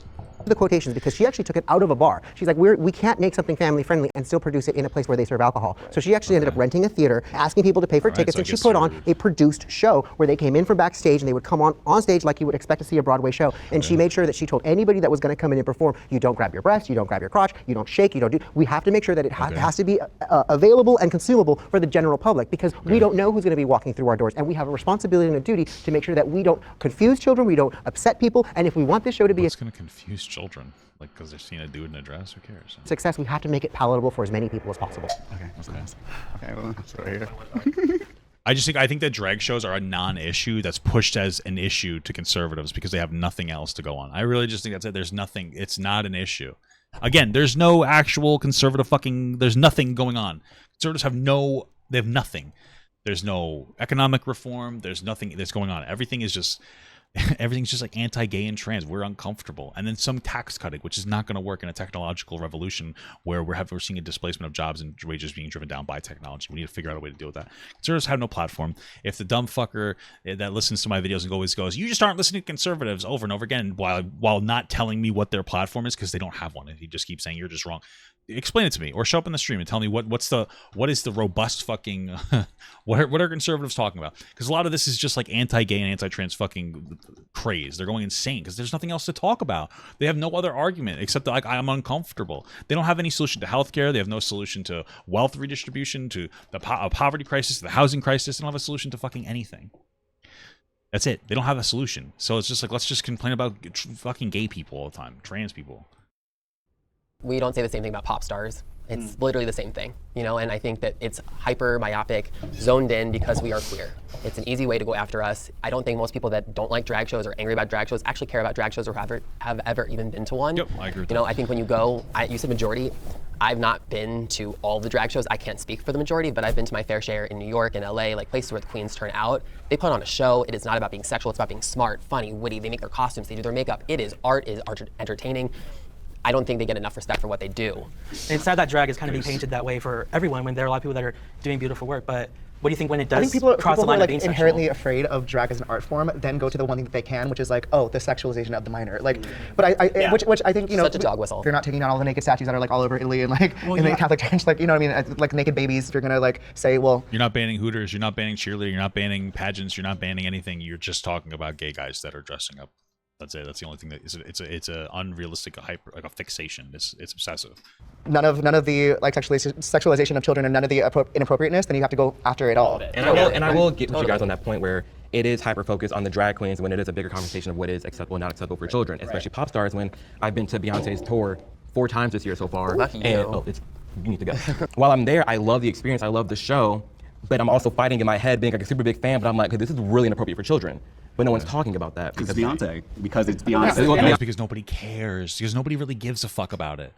the quotations because she actually took it out of a bar. She's like, we can't make something family friendly and still produce it in a place where they serve alcohol. So she actually ended up renting a theater, asking people to pay for tickets, and she put on a produced show where they came in from backstage and they would come on stage like you would expect to see a Broadway show. And she made sure that she told anybody that was going to come in and perform, you don't grab your breast, you don't grab your crotch, you don't shake, you don't do. We have to make sure that it has to be available and consumable for the general public because we don't know who's going to be walking through our doors, and we have a responsibility and a duty to make sure that we don't confuse children, we don't upset people, and if we want this show to be it's going to confuse children. Like, because they're seeing a dude in a dress, who cares? Success, we have to make it palatable for as many people as possible. Okay, well, that's right here. I think that drag shows are a non-issue that's pushed as an issue to conservatives because they have nothing else to go on. I really just think that's it. There's nothing. It's not an issue. Again, there's no actual conservative there's nothing going on. Conservatives they have nothing. There's no economic reform. There's nothing that's going on. Everything's just like anti-gay and trans. We're uncomfortable. And then some tax cutting, which is not going to work in a technological revolution where we're seeing a displacement of jobs and wages being driven down by technology. We need to figure out a way to deal with that. Conservatives have no platform. If the dumb fucker that listens to my videos and always goes, you just aren't listening to conservatives over and over again while not telling me what their platform is because they don't have one. And he just keeps saying, you're just wrong. Explain it to me or show up in the stream and tell me what is the robust fucking what are conservatives talking about? Because a lot of this is just like anti-gay and anti-trans fucking craze. They're going insane because there's nothing else to talk about. They have no other argument except that like I'm uncomfortable. They don't have any solution to healthcare. They have no solution to wealth redistribution, to the poverty crisis, to the housing crisis. They don't have a solution to fucking anything. That's it. They don't have a solution. So it's just like, let's just complain about fucking gay people all the time, trans people. We don't say the same thing about pop stars. It's literally the same thing, and I think that it's hyper myopic, zoned in because we are queer. It's an easy way to go after us. I don't think most people that don't like drag shows or angry about drag shows actually care about drag shows or have ever even been to one. Yep, I agree with that. I think when you go, you said majority. I've not been to all the drag shows. I can't speak for the majority, but I've been to my fair share in New York and LA, like places where the queens turn out. They put on a show. It is not about being sexual. It's about being smart, funny, witty. They make their costumes. They do their makeup. It is art entertaining. I don't think they get enough respect for what they do. And it's sad that drag is kind of being painted that way for everyone when there are a lot of people that are doing beautiful work. But what do you think when it does I think people cross the line who are of being like inherently afraid of drag as an art form then go to the one thing that they can, which is like, oh, the sexualization of the minor. Like, but which I think such a dog whistle. If you're not taking down all the naked statues that are like all over Italy and like in the Catholic Church, like what I mean, like naked babies, you're gonna like say, well, you're not banning Hooters, you're not banning cheerleader, you're not banning pageants, you're not banning anything. You're just talking about gay guys that are dressing up. That's it. That's the only thing that is. It's a unrealistic a fixation. It's obsessive. None of the like sexualization of children and none of the inappropriateness. Then you have to go after it all. And I will get with you guys on that point where it is hyper focused on the drag queens when it is a bigger conversation of what is acceptable and not acceptable for children, especially pop stars. When I've been to Beyonce's tour 4 times this year so far, Lucky and you. you need to go. While I'm there, I love the experience. I love the show. but I'm also fighting in my head being like a super big fan, but I'm like, this is really inappropriate for children. But no one's talking about that. Because Beyonce. Because it's Beyonce. And it's because nobody cares. Because nobody really gives a fuck about it.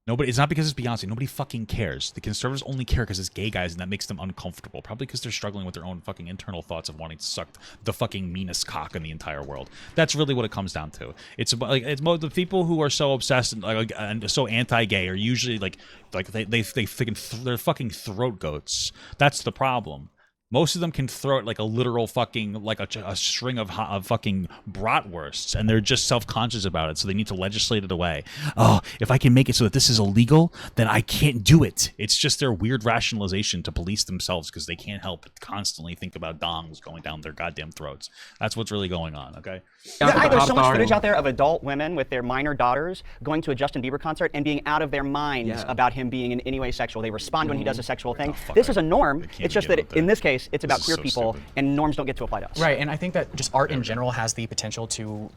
Nobody. It's not because it's Beyonce. Nobody fucking cares. The conservatives only care because it's gay guys, and that makes them uncomfortable. Probably because they're struggling with their own fucking internal thoughts of wanting to suck the fucking meanest cock in the entire world. That's really what it comes down to. It's about like the people who are so obsessed and so anti-gay are usually like they're fucking throat goats. That's the problem. Most of them can throw it like a literal fucking, like a string of fucking bratwursts, and they're just self-conscious about it, so they need to legislate it away. Oh, if I can make it so that this is illegal, then I can't do it. It's just their weird rationalization to police themselves because they can't help but constantly think about dongs going down their goddamn throats. That's what's really going on, okay? There's so much footage out there of adult women with their minor daughters going to a Justin Bieber concert and being out of their minds about him being in any way sexual. They respond when he does a sexual thing. This is a norm. It's just that in this case, it's about queer people, and norms don't get to apply to us. Right, and I think that just art in general has the potential to,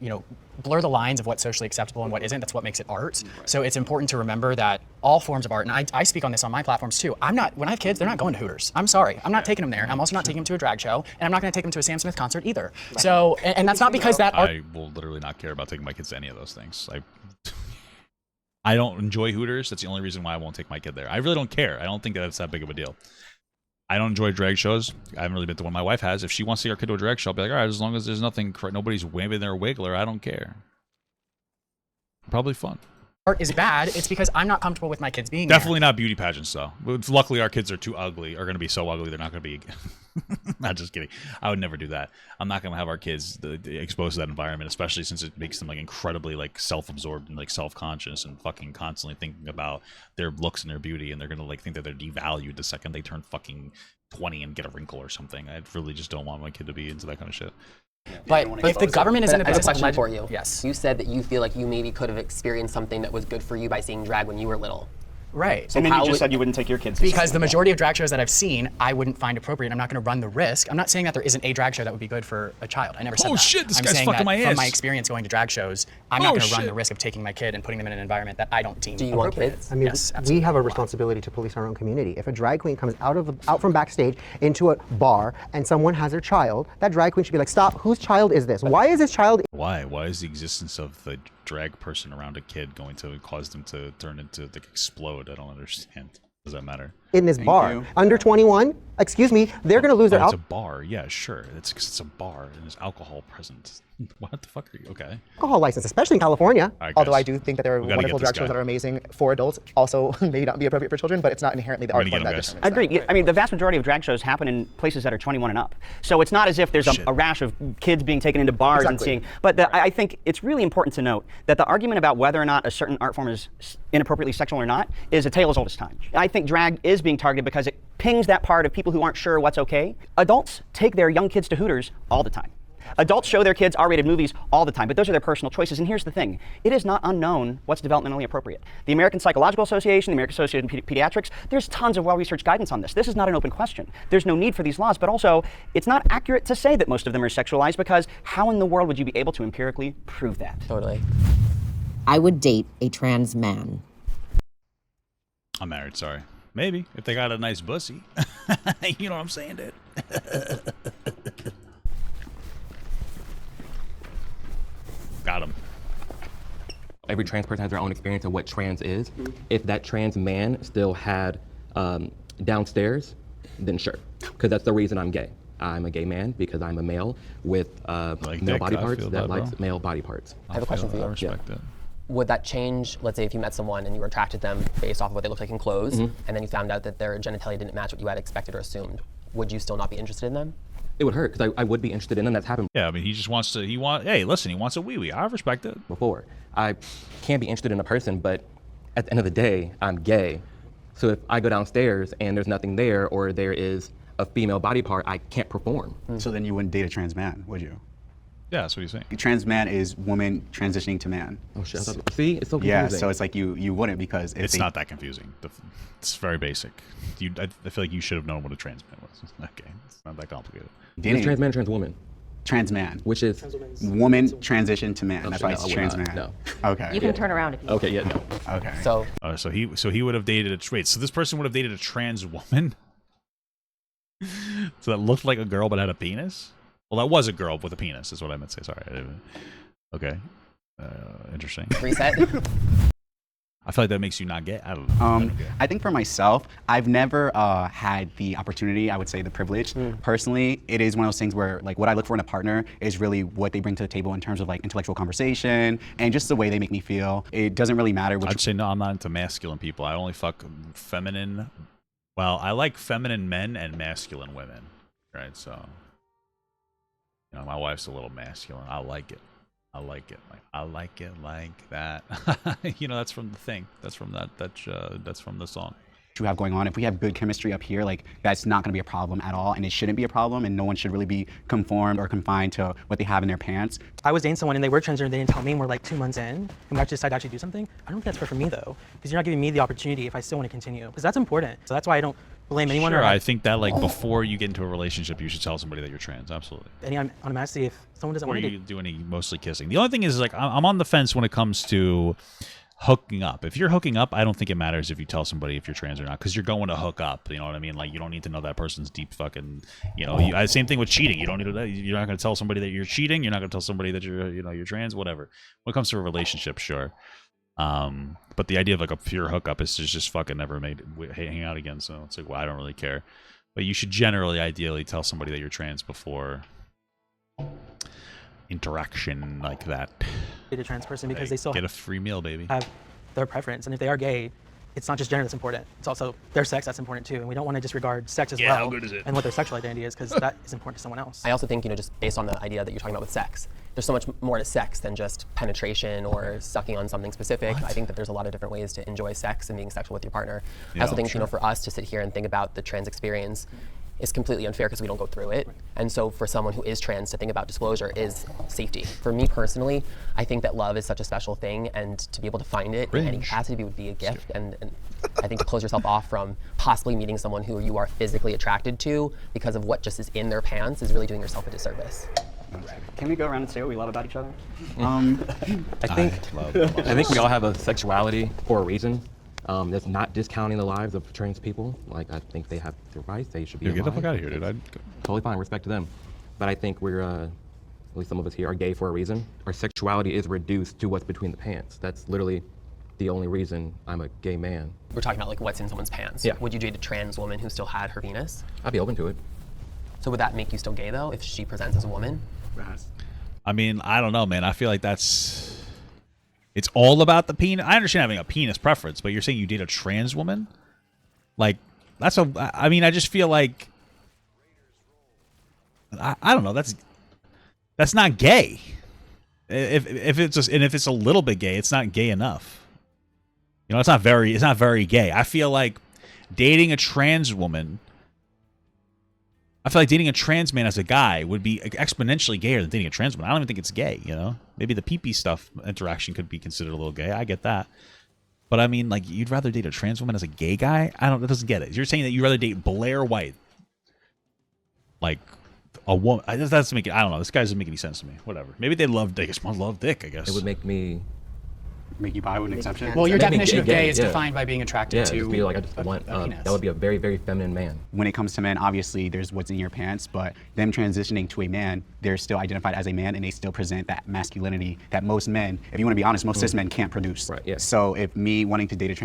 blur the lines of what's socially acceptable and what isn't. That's what makes it art. So it's important to remember that all forms of art, and I speak on this on my platforms too. When I have kids, they're not going to Hooters. I'm sorry, I'm not taking them there. I'm also not taking them to a drag show, and I'm not going to take them to a Sam Smith concert either. So, and that's not because that art. I will literally not care about taking my kids to any of those things. I don't enjoy Hooters. That's the only reason why I won't take my kid there. I really don't care. I don't think that's that big of a deal. I don't enjoy drag shows. I haven't really been to one. My wife has. If she wants to take her kid to a drag show, I'll be like, all right, as long as there's nothing, nobody's waving their wiggler, I don't care. Probably fun. Art is bad. It's because I'm not comfortable with my kids being Definitely not beauty pageants, though. Luckily, our kids are too ugly. Are going to be so ugly, they're not going to be. Not just kidding. I would never do that. I'm not going to have our kids exposed to that environment, especially since it makes them incredibly self-absorbed and self-conscious and fucking constantly thinking about their looks and their beauty, and they're going to think that they're devalued the second they turn fucking 20 and get a wrinkle or something. I really just don't want my kid to be into that kind of shit. But if the government is in a I have a position question for you. Yes. You said that you feel like you maybe could have experienced something that was good for you by seeing drag when you were little. Right. And then you just said you wouldn't take your kids to because the majority of drag shows that I've seen, I wouldn't find appropriate. I'm not going to run the risk. I'm not saying that there isn't a drag show that would be good for a child. I never said that. Oh shit, this I'm guy's saying fucking that my ass. from my experience going to drag shows, I'm not going to run the risk of taking my kid and putting them in an environment that I don't deem appropriate. Want kids? I mean, yes, we have a responsibility to police our own community. If a drag queen comes out from backstage into a bar and someone has their child, that drag queen should be like, stop, whose child is this? Why is this child? Why? Why is the existence of the drag person around a kid going to cause them to turn into, explode? I don't understand. Does that matter? In this bar, under 21, excuse me, they're going to lose their It's a bar, yeah, sure. It's because it's a bar and there's alcohol present. What the fuck are you? Okay. alcohol license, especially in California. Although I do think that there are wonderful drag shows that are amazing for adults, also maybe not be appropriate for children, but it's not inherently the art form that determines that. Agreed. I mean, the vast majority of drag shows happen in places that are 21 and up. So it's not as if there's a rash of kids being taken into bars and seeing. But I think it's really important to note that the argument about whether or not a certain art form is inappropriately sexual or not is a tale as old as time. I think drag is being targeted because it pings that part of people who aren't sure what's okay. Adults take their young kids to Hooters all the time. Adults show their kids R-rated movies all the time, but those are their personal choices. And here's the thing. It is not unknown what's developmentally appropriate. The American Psychological Association, the American Association of Pediatrics, there's tons of well-researched guidance on this. This is not an open question. There's no need for these laws, but also it's not accurate to say that most of them are sexualized because how in the world would you be able to empirically prove that? Totally. I would date a trans man. I'm married, sorry. Maybe, if they got a nice pussy. You know what I'm saying, dude? Got him. Every trans person has their own experience of what trans is. If that trans man still had downstairs, then sure. Because that's the reason I'm gay. I'm a gay man because I'm a male with male body parts that likes male body parts. I have a question for you. I respect that. Would that change, let's say if you met someone and you were attracted to them based off of what they look like in clothes, and then you found out that their genitalia didn't match what you had expected or assumed, would you still not be interested in them? It would hurt because I would be interested in them. That's happened. Yeah, I mean, he just wants to, hey, listen, he wants a wee-wee. I respect it. Before. I can be interested in a person, but at the end of the day, I'm gay. So if I go downstairs and there's nothing there, or there is a female body part, I can't perform. So then you wouldn't date a trans man, would you? Yeah, that's what you're saying. A trans man is woman transitioning to man. Oh shit! See, it's so confusing. Yeah, so it's like you wouldn't because it's not that confusing. It's very basic. I feel like you should have known what a trans man was. Okay, it's not that complicated. It's trans man, trans woman. Trans man. Which is woman transition to man. That's why it's trans man. No. Okay. You can turn around if you want. Okay. Yeah. No. Okay. So he would have dated wait. So this person would have dated a trans woman. So that looked like a girl but had a penis? Well, that was a girl with a penis, is what I meant to say. Sorry. Okay. Interesting. Reset. I feel like that makes you not gay. I don't know. I think for myself, I've never had the opportunity, I would say the privilege. Personally, it is one of those things where like what I look for in a partner is really what they bring to the table in terms of like intellectual conversation and just the way they make me feel. It doesn't really matter which. I'd say no, I'm not into masculine people. I only fuck feminine. Well, I like feminine men and masculine women, right? So, you know, my wife's a little masculine. I like it. I like it. I like it like that. You know, that's from the thing. That's from that's from the song. We have going on. If we have good chemistry up here, like that's not going to be a problem at all, and it shouldn't be a problem, and no one should really be conformed or confined to what they have in their pants. I was dating someone and they were transgender, they didn't tell me, and we're like 2 months in, and we actually decided to actually do something. I don't think that's fair for me though, because you're not giving me the opportunity if I still want to continue, because that's important. So that's why I don't blame anyone. Sure, I think that like before you get into a relationship, you should tell somebody that you're trans. Absolutely. Any animosity if someone doesn't want to you do any mostly kissing. The only thing is like I'm on the fence when it comes to hooking up. If you're hooking up, I don't think it matters if you tell somebody if you're trans or not, because you're going to hook up. You know what I mean? Like you don't need to know that person's deep fucking. You know, same thing with cheating. You don't need to. You're not going to tell somebody that you're cheating. You're not going to tell somebody that you're trans. Whatever. When it comes to a relationship, sure. But the idea of like a pure hookup is just fucking never made hang out again. So it's like, well, I don't really care. But you should generally, ideally, tell somebody that you're trans before interaction like that. date a trans person because they still get a free meal, baby. Have their preference, and if they are gay, it's not just gender that's important. It's also their sex that's important too, and we don't want to disregard sex as well. How good is it? And what their sexual identity is, because that is important to someone else. I also think, just based on the idea that you're talking about with sex, there's so much more to sex than just penetration or sucking on something specific. I think that there's a lot of different ways to enjoy sex and being sexual with your partner. I also think, for us to sit here and think about the trans experience is completely unfair because we don't go through it. And so for someone who is trans to think about disclosure is safety. For me personally, I think that love is such a special thing, and to be able to find it in any capacity would be a gift. And I think to close yourself off from possibly meeting someone who you are physically attracted to because of what just is in their pants is really doing yourself a disservice. Can we go around and say what we love about each other? I think we all have a sexuality for a reason. That's not discounting the lives of trans people. Like, I think they have the rights. They should be alive. Get the fuck out of here, dude. Totally fine. Respect to them. But I think we're, at least some of us here, are gay for a reason. Our sexuality is reduced to what's between the pants. That's literally the only reason I'm a gay man. We're talking about like what's in someone's pants. Yeah. Would you date a trans woman who still had her penis? I'd be open to it. So would that make you still gay though, if she presents as a woman? I mean, I don't know, man. I feel like it's all about the penis. I understand having a penis preference, but you're saying you date a trans woman? Like, I mean, I just feel like, I don't know, that's not gay. If it's a little bit gay, it's not gay enough. You know, it's not very gay. I feel like dating a trans woman, I feel like dating a trans man as a guy would be exponentially gayer than dating a trans woman. I don't even think it's gay, you know? Maybe the pee-pee stuff interaction could be considered a little gay. I get that. But I mean, like, you'd rather date a trans woman as a gay guy? That doesn't get it. You're saying that you'd rather date Blair White. Like, a woman. That's making, I don't know. This guy doesn't make any sense to me. Whatever. Maybe they love dick. It's more love dick, I guess. It would make you buy with an exception? Well, your definition of gay is defined by being attracted to just be like, I just want, that would be a very, very feminine man. When it comes to men, obviously there's what's in your pants, but them transitioning to a man, they're still identified as a man, and they still present that masculinity that most men, if you want to be honest, most cis men can't produce. Right, yeah. So if me wanting to date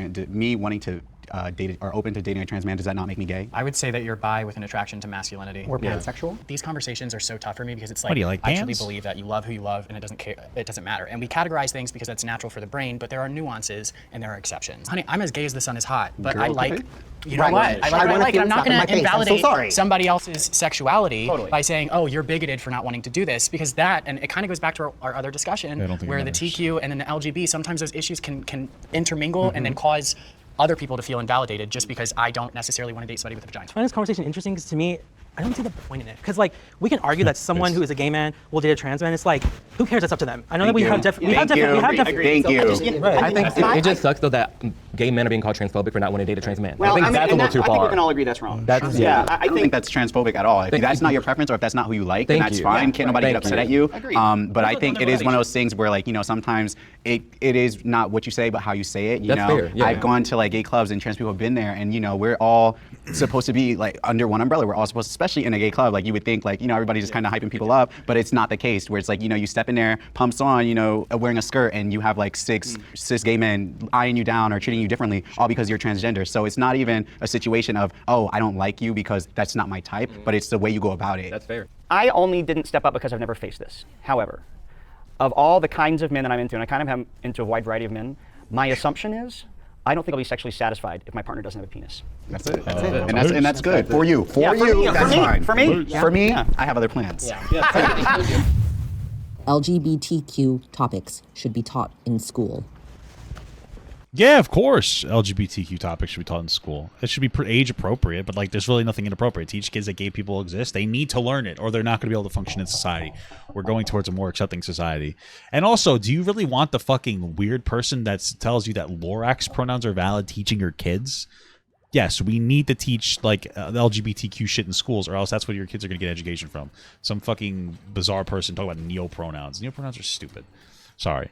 date or open to dating a trans man, does that not make me gay? I would say that you're bi with an attraction to masculinity. Or pansexual? These conversations are so tough for me because it's like, What do you like, I truly pants? believe that you love who you love and it doesn't matter. And we categorize things because that's natural for the brain, but there are nuances and there are exceptions. Honey, I'm as gay as the sun is hot, but I like, you know what? I like what I like, and I'm not going to invalidate somebody else's sexuality by saying, oh, you're bigoted for not wanting to do this, because that, and it kind of goes back to our other discussion, where the TQ and then the LGB, sometimes those issues can intermingle and then cause other people to feel invalidated just because I don't necessarily want to date somebody with a vagina. I find this conversation interesting because to me, I don't see the point in it. Because like, we can argue that someone who is a gay man will date a trans man. It's like, who cares? That's up to them. I know that we have different. I think it just sucks though that gay men are being called transphobic for not wanting to date a trans man. Well, I think that's a little too I think far. we can all agree that's wrong. That's I don't think that's transphobic at all. If that's not your preference or if that's not who you like, then that's fine. Can't nobody get upset at you. But I think it is one of those things where, like, you know, sometimes it is not what you say, but how you say it. You know, fair, yeah. I've gone to like gay clubs and trans people have been there, and you know, we're all supposed to be like under one umbrella. We're all supposed, especially in a gay club, like you would think, like, you know, everybody's just kind of hyping people up, but it's not the case. Where it's like, you know, you step in there, pumps on, you know, wearing a skirt, and you have like six cis gay men eyeing you down or treating you differently, all because you're transgender. So it's not even a situation of, oh, I don't like you because that's not my type, but it's the way you go about it. That's fair. I only didn't step up because I've never faced this. However, of all the kinds of men that I'm into, and I kind of am into a wide variety of men, my assumption is I don't think I'll be sexually satisfied if my partner doesn't have a penis. That's it. That's it. And that's good for you. For you, that's fine. For me, for me, I have other plans. LGBTQ topics should be taught in school. Yeah, of course. LGBTQ topics should be taught in school. It should be age appropriate, but like, there's really nothing inappropriate. Teach kids that gay people exist. They need to learn it, or they're not going to be able to function in society. We're going towards a more accepting society. And also, do you really want the fucking weird person that tells you that Lorax pronouns are valid teaching your kids? Yes, we need to teach like LGBTQ shit in schools, or else that's what your kids are going to get education from. Some fucking bizarre person talking about neopronouns. Neopronouns are stupid. Sorry.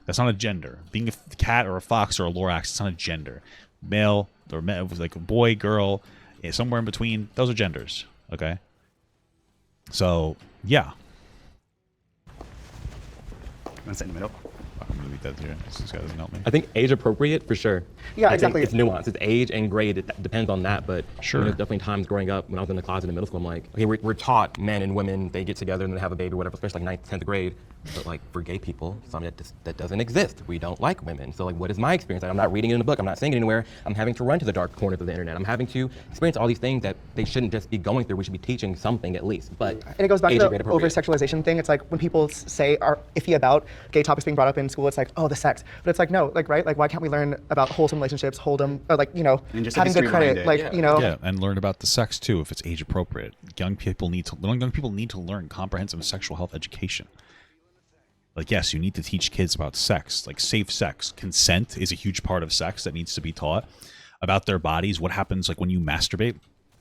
That's not a gender. Being a cat or a fox or a Lorax, it's not a gender. Male or like a boy, girl, somewhere in between, those are genders. Okay? So, yeah. Want to sit in the middle? I'm going to leave that here. This guy doesn't help me. I think age appropriate for sure. Yeah, I exactly. Think it's nuanced. It's age and grade. It depends on that. But sure. There's definitely times growing up when I was in the closet in middle school, I'm like, okay, we're taught men and women, they get together and they have a baby or whatever, especially like 9th, 10th grade. But like for gay people, something that doesn't exist. We don't like women. So like, what is my experience? Like, I'm not reading it in a book. I'm not seeing it anywhere. I'm having to run to the dark corners of the internet. I'm having to experience all these things that they shouldn't just be going through. We should be teaching something at least. But and it goes back to the over-sexualization thing. It's like when people say are iffy about gay topics being brought up in school, it's like, oh, the sex. But it's like, no, like, right? Like, why can't we learn about wholesome relationships, hold them, or like, you know, having good credit, like, you know. Yeah, and learn about the sex too if it's age appropriate. Young people need to learn comprehensive sexual health education. Like, yes, you need to teach kids about sex, like safe sex. Consent is a huge part of sex that needs to be taught. About their bodies, what happens like when you masturbate.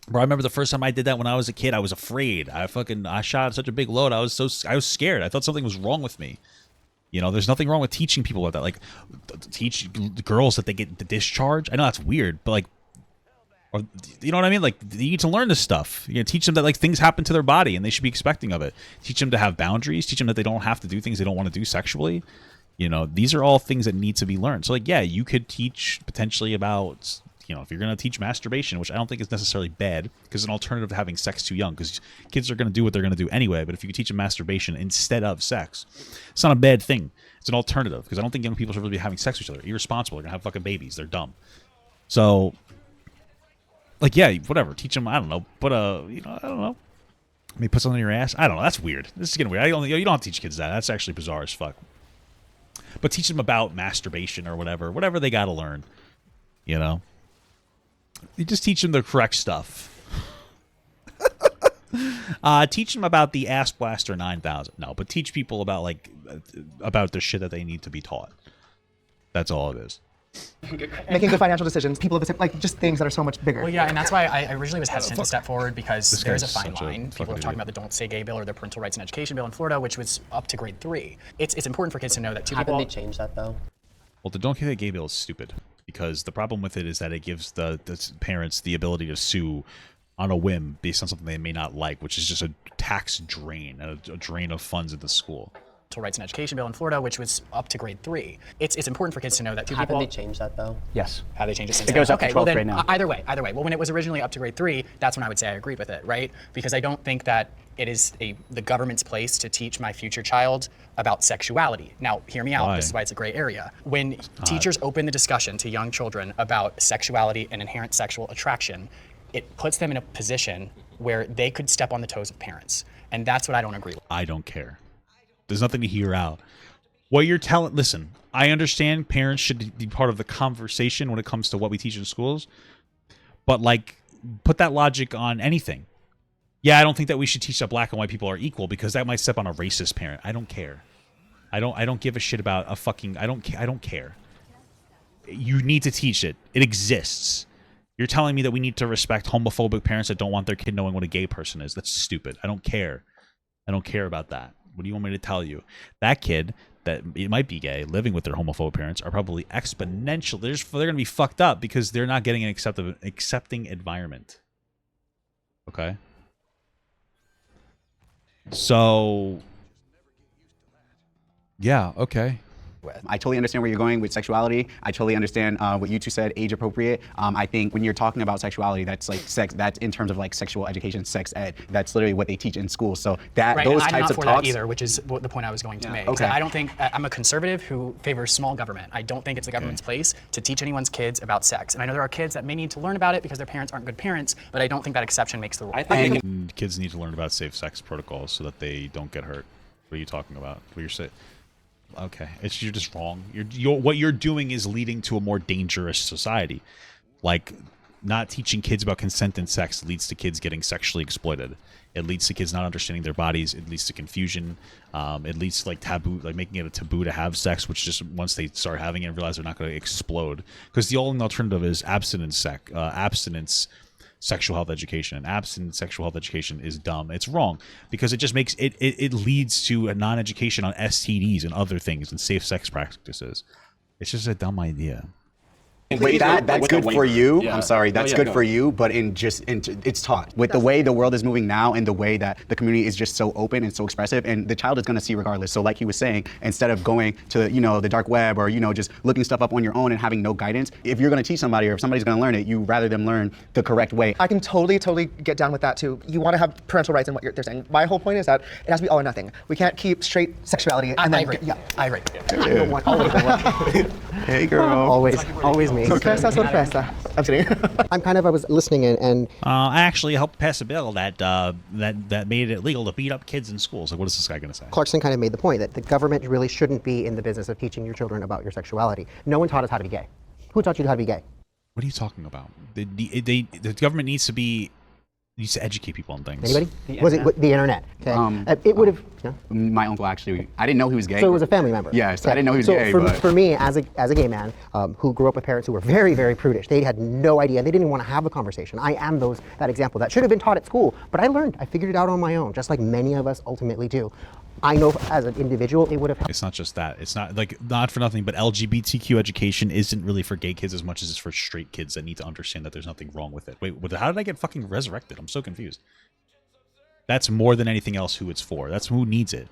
Bro, I remember the first time I did that when I was a kid, I was afraid. I shot such a big load. I was scared. I thought something was wrong with me. You know, there's nothing wrong with teaching people about that. Like, teach girls that they get the discharge. I know that's weird, but like, or you know what I mean? Like, you need to learn this stuff. You know, teach them that like things happen to their body and they should be expecting of it. Teach them to have boundaries. Teach them that they don't have to do things they don't want to do sexually. You know, these are all things that need to be learned. So like, yeah, you could teach potentially about, you know, if you're going to teach masturbation, which I don't think is necessarily bad, because it's an alternative to having sex too young, because kids are going to do what they're going to do anyway. But if you could teach them masturbation instead of sex, it's not a bad thing. It's an alternative, because I don't think young people should really be having sex with each other. Irresponsible. They're going to have fucking babies. They're dumb. So, like, yeah, whatever. Teach them, I don't know, but, you know, I don't know. Maybe put something in your ass. I don't know. That's weird. This is getting weird. You don't have to teach kids that. That's actually bizarre as fuck. But teach them about masturbation or whatever they got to learn, you know? You just teach them the correct stuff. Teach them about the Ass Blaster 9000. No, but teach people about like about the shit that they need to be taught. That's all it is. Making good financial decisions, people of the same, like just things that are so much bigger. Well, yeah, and that's why I originally was hesitant to step forward, because there's a fine line. People are talking about the Don't Say Gay bill or the Parental Rights and Education bill in Florida, which was up to grade 3. It's important for kids to know that Haven't they changed that though? Well, the Don't Say Gay bill is stupid, because the problem with it is that it gives the parents the ability to sue on a whim based on something they may not like, which is just a tax drain, a drain of funds at the school. Parental Rights and Education bill in Florida, which was up to grade 3. It's important for kids to know that Haven't they changed that though? Yes. How they changed it since It goes then? up to Okay, 12th well then, grade now. Either way. Well, when it was originally up to grade 3, that's when I would say I agreed with it, right? Because I don't think that it is the government's place to teach my future child about sexuality. Now, hear me out. Why? This is why it's a gray area. When teachers open the discussion to young children about sexuality and inherent sexual attraction, it puts them in a position where they could step on the toes of parents. And that's what I don't agree with. I don't care. There's nothing to hear out. What you're telling, listen, I understand parents should be part of the conversation when it comes to what we teach in schools, but like, put that logic on anything. Yeah, I don't think that we should teach that black and white people are equal, because that might step on a racist parent. I don't care. I don't give a shit about a fucking, I don't care. you need to teach it. It exists. You're telling me that we need to respect homophobic parents that don't want their kid knowing what a gay person is. That's stupid. I don't care. I don't care about that. What do you want me to tell you? That kid that it might be gay, living with their homophobic parents, are probably exponential. They're going to be fucked up because they're not getting an accepting environment. Okay? So, yeah, okay. I totally understand where you're going with sexuality. I totally understand what you two said, age appropriate. I think when you're talking about sexuality, that's like sex. That's in terms of like sexual education, sex ed. That's literally what they teach in school. So that right, those and I'm types not of for talks. that either, which is the point I was going to make. Okay. I don't think I'm a conservative who favors small government. I don't think it's the government's place to teach anyone's kids about sex. And I know there are kids that may need to learn about it because their parents aren't good parents, but I don't think that exception makes the rule. And kids need to learn about safe sex protocols so that they don't get hurt. What are you talking about? What you're saying? Okay, you're just wrong. What you're doing is leading to a more dangerous society. Like, not teaching kids about consent and sex leads to kids getting sexually exploited. It leads to kids not understanding their bodies. It leads to confusion. It leads to like taboo, like making it a taboo to have sex, which just once they start having it and realize they're not going to explode. Because the only alternative is abstinence sexual health education, and absent sexual health education is dumb. It's wrong because it just makes it leads to a non-education on STDs and other things and safe sex practices. It's just a dumb idea. Wait, that's good for you. Yeah. I'm sorry, that's good go. for you, but it's taught. With the way the world is moving now and the way that the community is just so open and so expressive, and the child is going to see regardless. So like he was saying, instead of going to, the dark web or, just looking stuff up on your own and having no guidance, if you're going to teach somebody or if somebody's going to learn it, you rather them learn the correct way. I can totally get down with that too. You want to have parental rights in what they're saying. My whole point is that it has to be all or nothing. We can't keep straight sexuality and I then agree. I agree. Hey girl. Always me. Sorpresa, sorpresa. I'm kidding. I was listening and I actually helped pass a bill that made it legal to beat up kids in schools. Like, what is this guy going to say? Clarkson kind of made the point that the government really shouldn't be in the business of teaching your children about your sexuality. No one taught us how to be gay. Who taught you how to be gay? What are you talking about? The government needs to educate people on things. Anybody? Was it the internet? Okay. It would have. My uncle actually, I didn't know he was gay. So it was a family member. Yes, I didn't know he was gay. For me, as a gay man who grew up with parents who were very, very prudish, they had no idea. They didn't even want to have a conversation. I am that example. That should have been taught at school, but I learned. I figured it out on my own, just like many of us ultimately do. I know as an individual, it would have helped. It's not just that. It's not for nothing, but LGBTQ education isn't really for gay kids as much as it's for straight kids that need to understand that there's nothing wrong with it. Wait, how did I get fucking resurrected? I'm so confused. That's more than anything else who it's for. That's who needs it.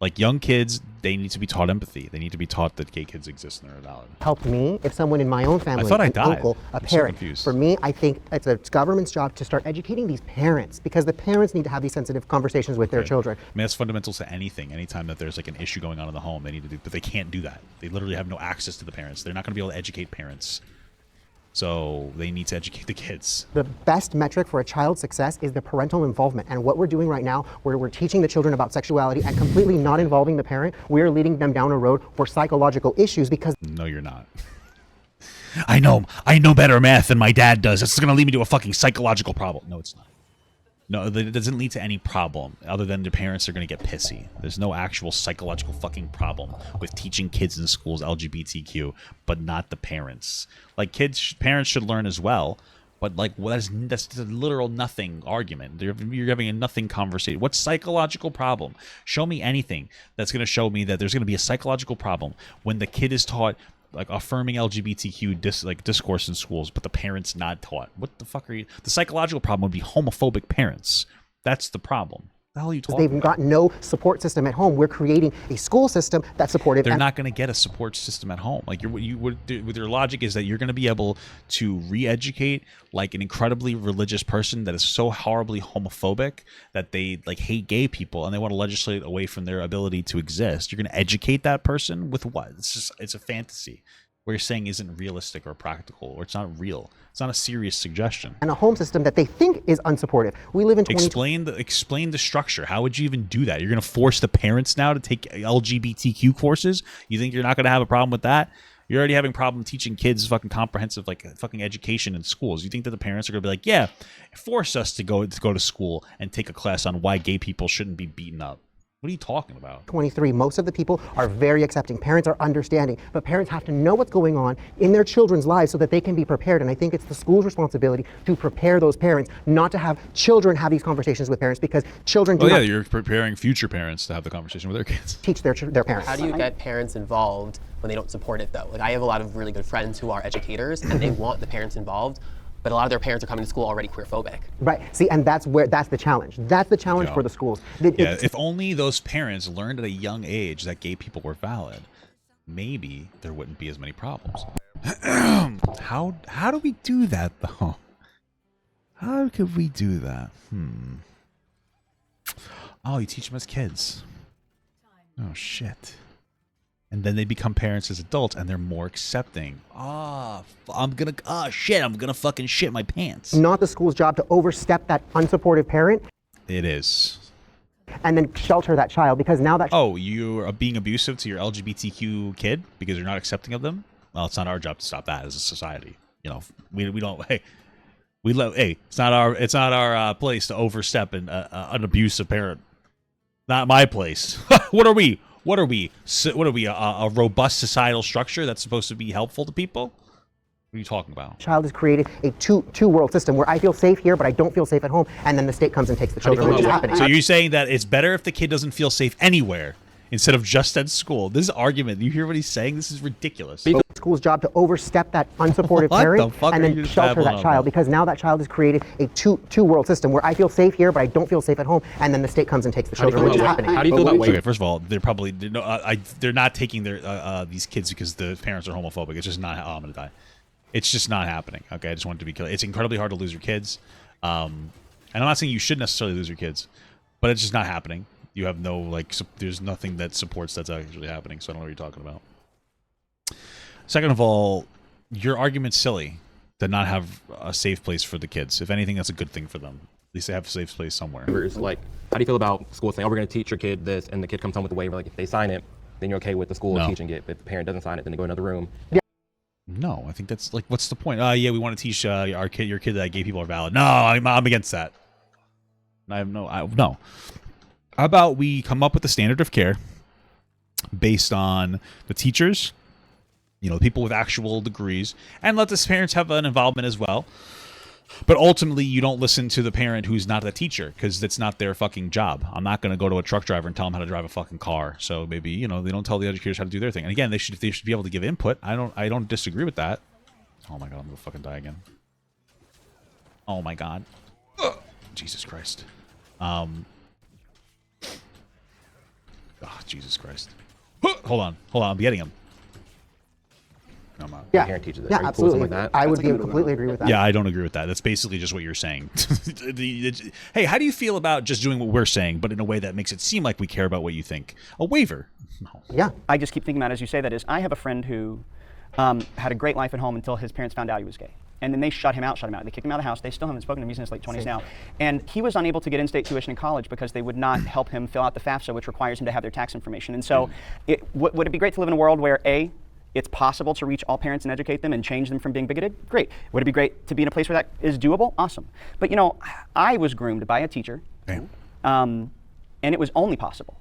Like, young kids, they need to be taught empathy. They need to be taught that gay kids exist and are valid. Helped me if someone in my own family, I thought I an died. uncle, a I'm so parent. confused. For me, I think it's a government's job to start educating these parents because the parents need to have these sensitive conversations with their children. I mean, that's fundamental to anything. Anytime that there's like an issue going on in the home, they need to do, but they can't do that. They literally have no access to the parents. They're not going to be able to educate parents. So they need to educate the kids. The best metric for a child's success is the parental involvement. And what we're doing right now, where we're teaching the children about sexuality and completely not involving the parent, we're leading them down a road for psychological issues because... No, you're not. I know better math than my dad does. It's going to lead me to a fucking psychological problem. No, it's not. No, it doesn't lead to any problem other than the parents are going to get pissy. There's no actual psychological fucking problem with teaching kids in schools LGBTQ, but not the parents. Like, parents should learn as well, but like, that's a literal nothing argument. You're having a nothing conversation. What psychological problem? Show me anything that's going to show me that there's going to be a psychological problem when the kid is taught like affirming LGBTQ discourse in schools, but the parents not taught. What the fuck are you? The psychological problem would be homophobic parents. That's the problem. The hell are you talking They've about? got no support system at home. We're creating a school system that's supportive. They're not going to get a support system at home. Like, with your logic is that you're going to be able to re-educate like an incredibly religious person that is so horribly homophobic that they like hate gay people and they want to legislate away from their ability to exist. You're going to educate that person with what? It's a fantasy. What you're saying isn't realistic or practical, or it's not real. It's not a serious suggestion. And a home system that they think is unsupportive. We live in 2020. Explain the structure. How would you even do that? You're going to force the parents now to take LGBTQ courses? You think you're not going to have a problem with that? You're already having a problem teaching kids fucking comprehensive fucking education in schools. You think that the parents are going to be like, yeah, force us to go to school and take a class on why gay people shouldn't be beaten up? What are you talking about? 23, most of the people are very accepting. Parents are understanding, but parents have to know what's going on in their children's lives so that they can be prepared. And I think it's the school's responsibility to prepare those parents, not to have children have these conversations with parents, because children do Oh yeah, not you're preparing future parents to have the conversation with their kids. teach their parents. How do you get parents involved when they don't support it though? Like I have a lot of really good friends who are educators and they want the parents involved, but a lot of their parents are coming to school already queerphobic. Right. See, and that's the challenge. That's the challenge for the schools. Yeah, if only those parents learned at a young age that gay people were valid, maybe there wouldn't be as many problems. How do we do that though? How could we do that? Oh, you teach them as kids. Oh shit. And then they become parents as adults and they're more accepting. I'm gonna fucking shit my pants. Not the school's job to overstep that unsupportive parent. It is. And then shelter that child, because now that Oh, you are being abusive to your LGBTQ kid because you're not accepting of them? Well, it's not our job to stop that as a society. You know, we don't. Hey, it's not our place to overstep an abusive parent. Not my place. What are we? What are we? A robust societal structure that's supposed to be helpful to people? What are you talking about? child has created a two-world system where I feel safe here, but I don't feel safe at home, and then the state comes and takes the children, which is happening. So you're saying that it's better if the kid doesn't feel safe anywhere instead of just at school? This argument, you hear what he's saying? This is ridiculous. The school's job to overstep that unsupportive What parent the fuck and are then you shelter that babbling child, about? because now that child has created a two-world system where I feel safe here, but I don't feel safe at home, and then the state comes and takes the children, which is happening. How do you feel about Okay, first of all, they're not taking their these kids because the parents are homophobic. It's just not. Oh, I'm gonna die. It's just not happening. Okay, I just wanted to be clear. It's incredibly hard to lose your kids, and I'm not saying you should necessarily lose your kids, but it's just not happening. You have no there's nothing that supports that's actually happening. So I don't know what you're talking about. Second of all, your argument's silly to not have a safe place for the kids. If anything, that's a good thing for them. At least they have a safe place somewhere. Like, how do you feel about school saying, "Oh, we're going to teach your kid this," and the kid comes home with a waiver? Like, if they sign it, then you're okay with the school teaching it. But if the parent doesn't sign it, then they go in another room. No, I think that's what's the point? Yeah, we want to teach your kid that gay people are valid. No, I'm against that. I have no. How about we come up with a standard of care based on the teachers, the people with actual degrees, and let the parents have an involvement as well. But ultimately, you don't listen to the parent who's not the teacher because it's not their fucking job. I'm not going to go to a truck driver and tell them how to drive a fucking car. So maybe, they don't tell the educators how to do their thing. And again, they should be able to give input. I don't disagree with that. Oh my God, I'm going to fucking die again. Oh my God. Ugh. Jesus Christ. Oh, Jesus Christ. Hold on. I'm getting him. No, I'm not. Yeah, parent teaches it. yeah, Are you cool with absolutely. something like that? I would completely agree with that. Yeah, I don't agree with that. That's basically just what you're saying. Hey, how do you feel about just doing what we're saying, but in a way that makes it seem like we care about what you think? A waiver. No. Yeah. I just keep thinking about it as you say that is, I have a friend who had a great life at home until his parents found out he was gay. And then they shut him out. They kicked him out of the house. They still haven't spoken to him. He's in his late 20s now. And he was unable to get in-state tuition in college because they would not help him fill out the FAFSA, which requires him to have their tax information. And so would it be great to live in a world where, A, it's possible to reach all parents and educate them and change them from being bigoted? Great. Would it be great to be in a place where that is doable? Awesome. But I was groomed by a teacher, and it was only possible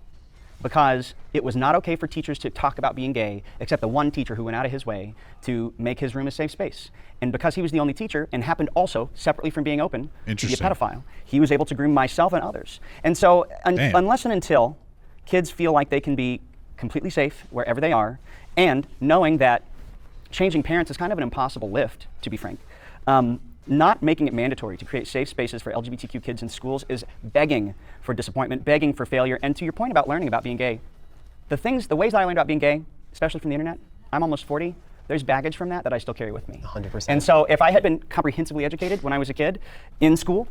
because it was not okay for teachers to talk about being gay, except the one teacher who went out of his way to make his room a safe space. And because he was the only teacher and happened also, separately from being open, to be a pedophile, he was able to groom myself and others. And so unless and until kids feel like they can be completely safe wherever they are, and knowing that changing parents is kind of an impossible lift, to be frank, not making it mandatory to create safe spaces for LGBTQ kids in schools is begging for disappointment, begging for failure. And to your point about learning about being gay, the ways I learned about being gay, especially from the internet, I'm almost 40, there's baggage from that I still carry with me. 100%. And so if I had been comprehensively educated when I was a kid in school,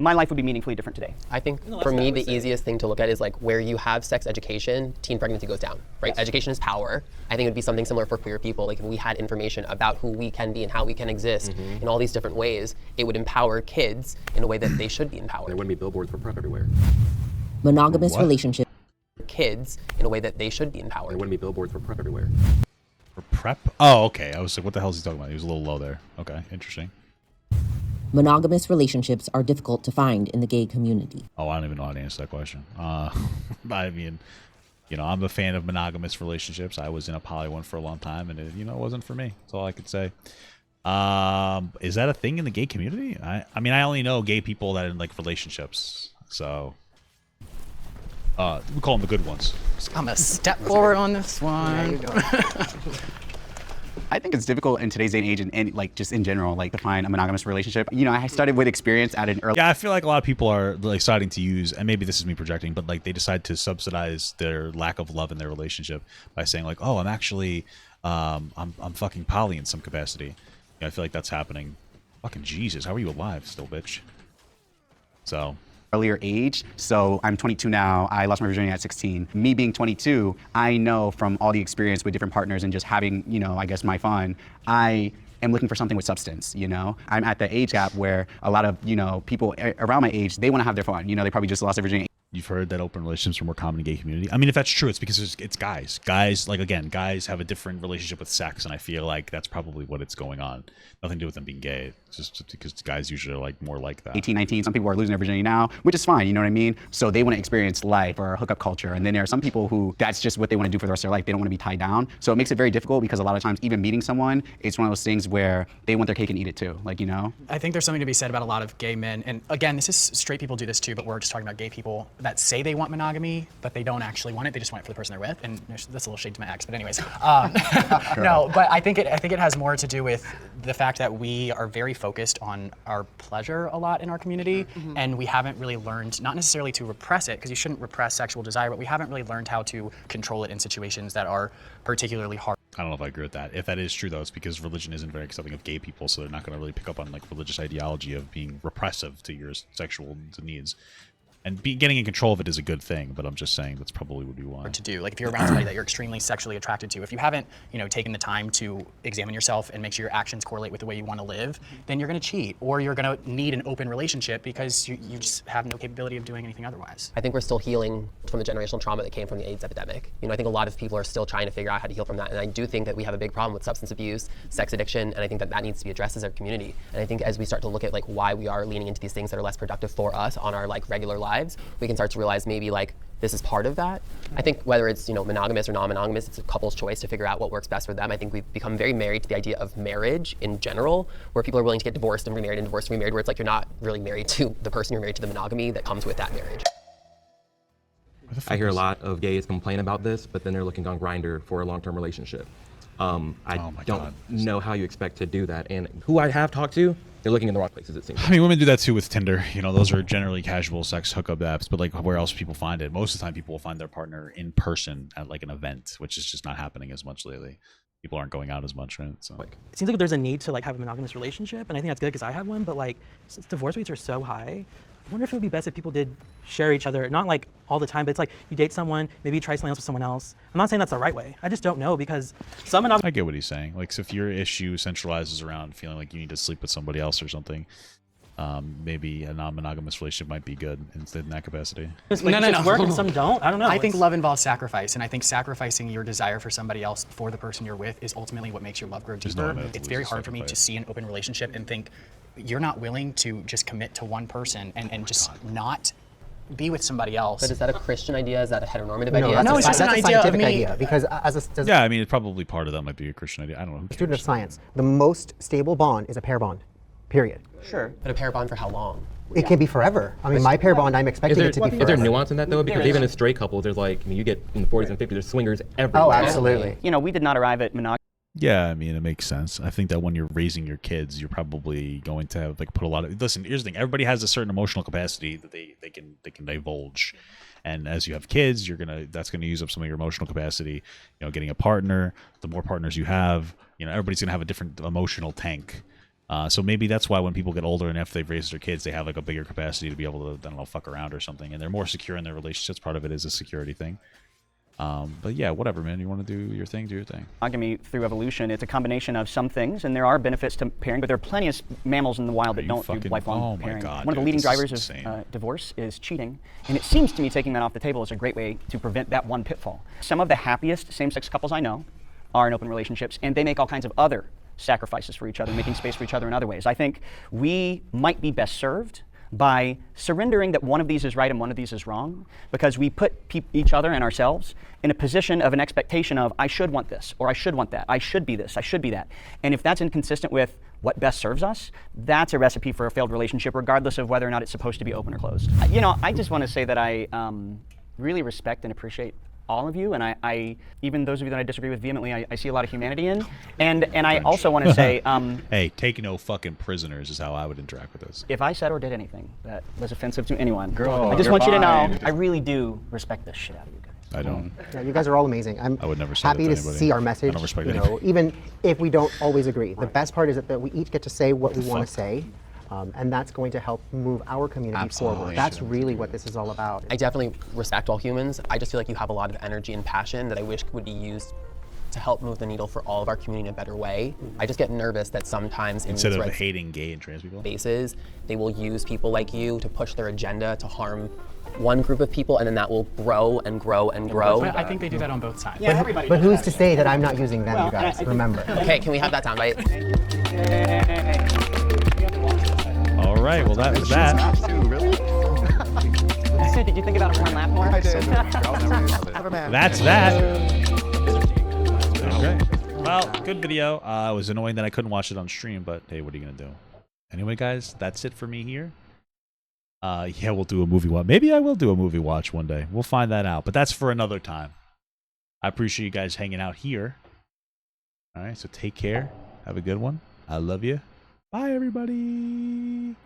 my life would be meaningfully different today. I think for me, the easiest thing to look at is like where you have sex education, teen pregnancy goes down, right? Yes. Education is power. I think it would be something similar for queer people. Like if we had information about who we can be and how we can exist in all these different ways, it would empower kids in a way that they should be empowered. There wouldn't be billboards for PrEP everywhere. Monogamous relationship. Kids in a way that they should be empowered. There wouldn't be billboards for PrEP everywhere. For PrEP? Oh, okay. I was like, what the hell is he talking about? He was a little low there. Okay, interesting. Monogamous relationships are difficult to find in the gay community. Oh, I don't even know how to answer that question. I mean, I'm a fan of monogamous relationships. I was in a poly one for a long time, and it wasn't for me. That's all I could say. Is that a thing in the gay community? I mean, I only know gay people that are in like relationships. So we call them the good ones. I'm gonna step forward on this one. I think it's difficult in today's day and age, and like just in general, like to find a monogamous relationship. I started with experience at an early. Yeah, I feel like a lot of people are like starting to use, and maybe this is me projecting, but like they decide to subsidize their lack of love in their relationship by saying like, oh, I'm actually, I'm fucking poly in some capacity. I feel like that's happening. Fucking Jesus, how are you alive still, bitch? So. Earlier age. So I'm 22 now. I lost my virginity at 16. Me being 22, I know from all the experience with different partners and just having, I guess my fun, I am looking for something with substance, I'm at the age gap where a lot of, people around my age, they want to have their fun. They probably just lost their virginity. You've heard that open relationships are more common in the gay community. I mean, if that's true, it's because it's guys. Guys, like, again, guys have a different relationship with sex, and I feel like that's probably what it's going on. Nothing to do with them being gay. It's just because guys usually are like more like that. 18, 19, some people are losing their virginity now, which is fine, you know what I mean? So they want to experience life or hookup culture, and then there are some people who that's just what they want to do for the rest of their life. They don't want to be tied down. So it makes it very difficult because a lot of times, even meeting someone, it's one of those things where they want their cake and eat it too, like, I think there's something to be said about a lot of gay men, and again, this is straight people do this too, but we're just talking about gay people that say they want monogamy, but they don't actually want it. They just want it for the person they're with, and that's a little shade to my ex. But anyways, no. But I think it has more to do with the fact that we are very focused on our pleasure a lot in our community, and we haven't really learned, not necessarily to repress it, because you shouldn't repress sexual desire, but we haven't really learned how to control it in situations that are particularly hard. I don't know if I agree with that. If that is true, though, it's because religion isn't very accepting of gay people, so they're not going to really pick up on like religious ideology of being repressive to your sexual needs. And getting in control of it is a good thing, but I'm just saying that's probably what we want. To do, like if you're around somebody that you're extremely sexually attracted to, if you haven't, taken the time to examine yourself and make sure your actions correlate with the way you want to live, then you're going to cheat, or you're going to need an open relationship because you just have no capability of doing anything otherwise. I think we're still healing from the generational trauma that came from the AIDS epidemic. I think a lot of people are still trying to figure out how to heal from that, and I do think that we have a big problem with substance abuse, sex addiction, and I think that needs to be addressed as a community. And I think as we start to look at like why we are leaning into these things that are less productive for us on our like regular lives, we can start to realize maybe like this is part of that. I think whether it's monogamous or non-monogamous, it's a couple's choice to figure out what works best for them. I think we've become very married to the idea of marriage in general, where people are willing to get divorced and remarried and divorced and remarried, where it's like you're not really married to the person, you're married to the monogamy that comes with that marriage. I hear a lot of gays complain about this, but then they're looking on Grindr for a long-term relationship. I don't know how you expect to do that, and who I have talked to, they're looking in the wrong places, it seems. I mean, women do that too with Tinder. Those are generally casual sex hookup apps, but like where else people find it? Most of the time people will find their partner in person at like an event, which is just not happening as much lately. People aren't going out as much, right? So it seems like there's a need to like have a monogamous relationship, and I think that's good because I have one, but like since divorce rates are so high, I wonder if it would be best if people did share each other, not like all the time, but it's like you date someone, maybe you try something else with someone else. I'm not saying that's the right way. I just don't know because I get what he's saying. Like, so if your issue centralizes around feeling like you need to sleep with somebody else or something, maybe a non-monogamous relationship might be good instead in that capacity. No. Work and some don't. I don't know. I think love involves sacrifice, and I think sacrificing your desire for somebody else for the person you're with is ultimately what makes your love grow deeper. It's very hard for me to see an open relationship and think you're not willing to just commit to one person and just not be with somebody else. But is that a Christian idea? Is that a heteronormative idea? No, it's just an idea of me. Idea, because yeah, I mean, probably part of that might be a Christian idea. I don't know. Student of science, the most stable bond is a pair bond, period. Sure. But a pair bond for how long? It can be forever. I mean, my pair bond, I'm expecting it to be forever. Is there nuance in that though? Because even as straight couples, there's like, you get in the 40s and 50s, there's swingers everywhere. Oh, absolutely. We did not arrive at monogamy. Yeah, I mean, it makes sense. I think that when you're raising your kids, you're probably going to have put a lot of. Listen, here's the thing: everybody has a certain emotional capacity that they can divulge, and as you have kids, that's gonna use up some of your emotional capacity. Getting a partner, the more partners you have, everybody's gonna have a different emotional tank. So maybe that's why when people get older and after they've raised their kids, they have a bigger capacity to be able to, I don't know, fuck around or something, and they're more secure in their relationships. Part of it is a security thing. But yeah, whatever, man. You want to do your thing, do your thing. Monogamy through evolution, it's a combination of some things, and there are benefits to pairing, but there are plenty of mammals in the wild that don't do lifelong pairing. One of the leading drivers of divorce is cheating, and it seems to me taking that off the table is a great way to prevent that one pitfall. Some of the happiest same-sex couples I know are in open relationships, and they make all kinds of other sacrifices for each other, making space for each other in other ways. I think we might be best served by surrendering that one of these is right and one of these is wrong, because we put each other and ourselves in a position of an expectation of, I should want this, or I should want that, I should be this, I should be that. And if that's inconsistent with what best serves us, that's a recipe for a failed relationship, regardless of whether or not it's supposed to be open or closed. You know, I just want to say that I really respect and appreciate all of you, and I even those of you that I disagree with vehemently, I see a lot of humanity in. And I also want to say, hey, take no fucking prisoners is how I would interact with this. if I said or did anything that was offensive to anyone, Girl, I just you're want you to know, fine. I really do respect the shit out of you guys. I don't. Yeah, you guys are all amazing. I would never say happy that to to anybody. see our I message. don't respect you know, anybody. even if we don't always agree. The best part is that we each get to say what we want to say, and that's going to help move our community forward. That's really what this is all about. I definitely respect all humans. I just feel like you have a lot of energy and passion that I wish would be used to help move the needle for all of our community in a better way. I just get nervous that sometimes in Instead these of red hating gay and trans people. spaces, they will use people like you to push their agenda to harm one group of people, and then that will grow and grow and grow. But I think they do that on both sides. But who's to say that I'm not using them, you guys? Remember. Okay, can we have that soundbite? All right, well that was that. Did you think about it one laugh more? I did. That's that. Okay. Well, good video. It was annoying that I couldn't watch it on stream, but hey, what are you gonna do? Anyway, guys, that's it for me here. Yeah, we'll do a movie watch. Maybe I will do a movie watch one day. We'll find that out, but that's for another time. I appreciate you guys hanging out here. All right, so take care. Have a good one. I love you. Bye, everybody.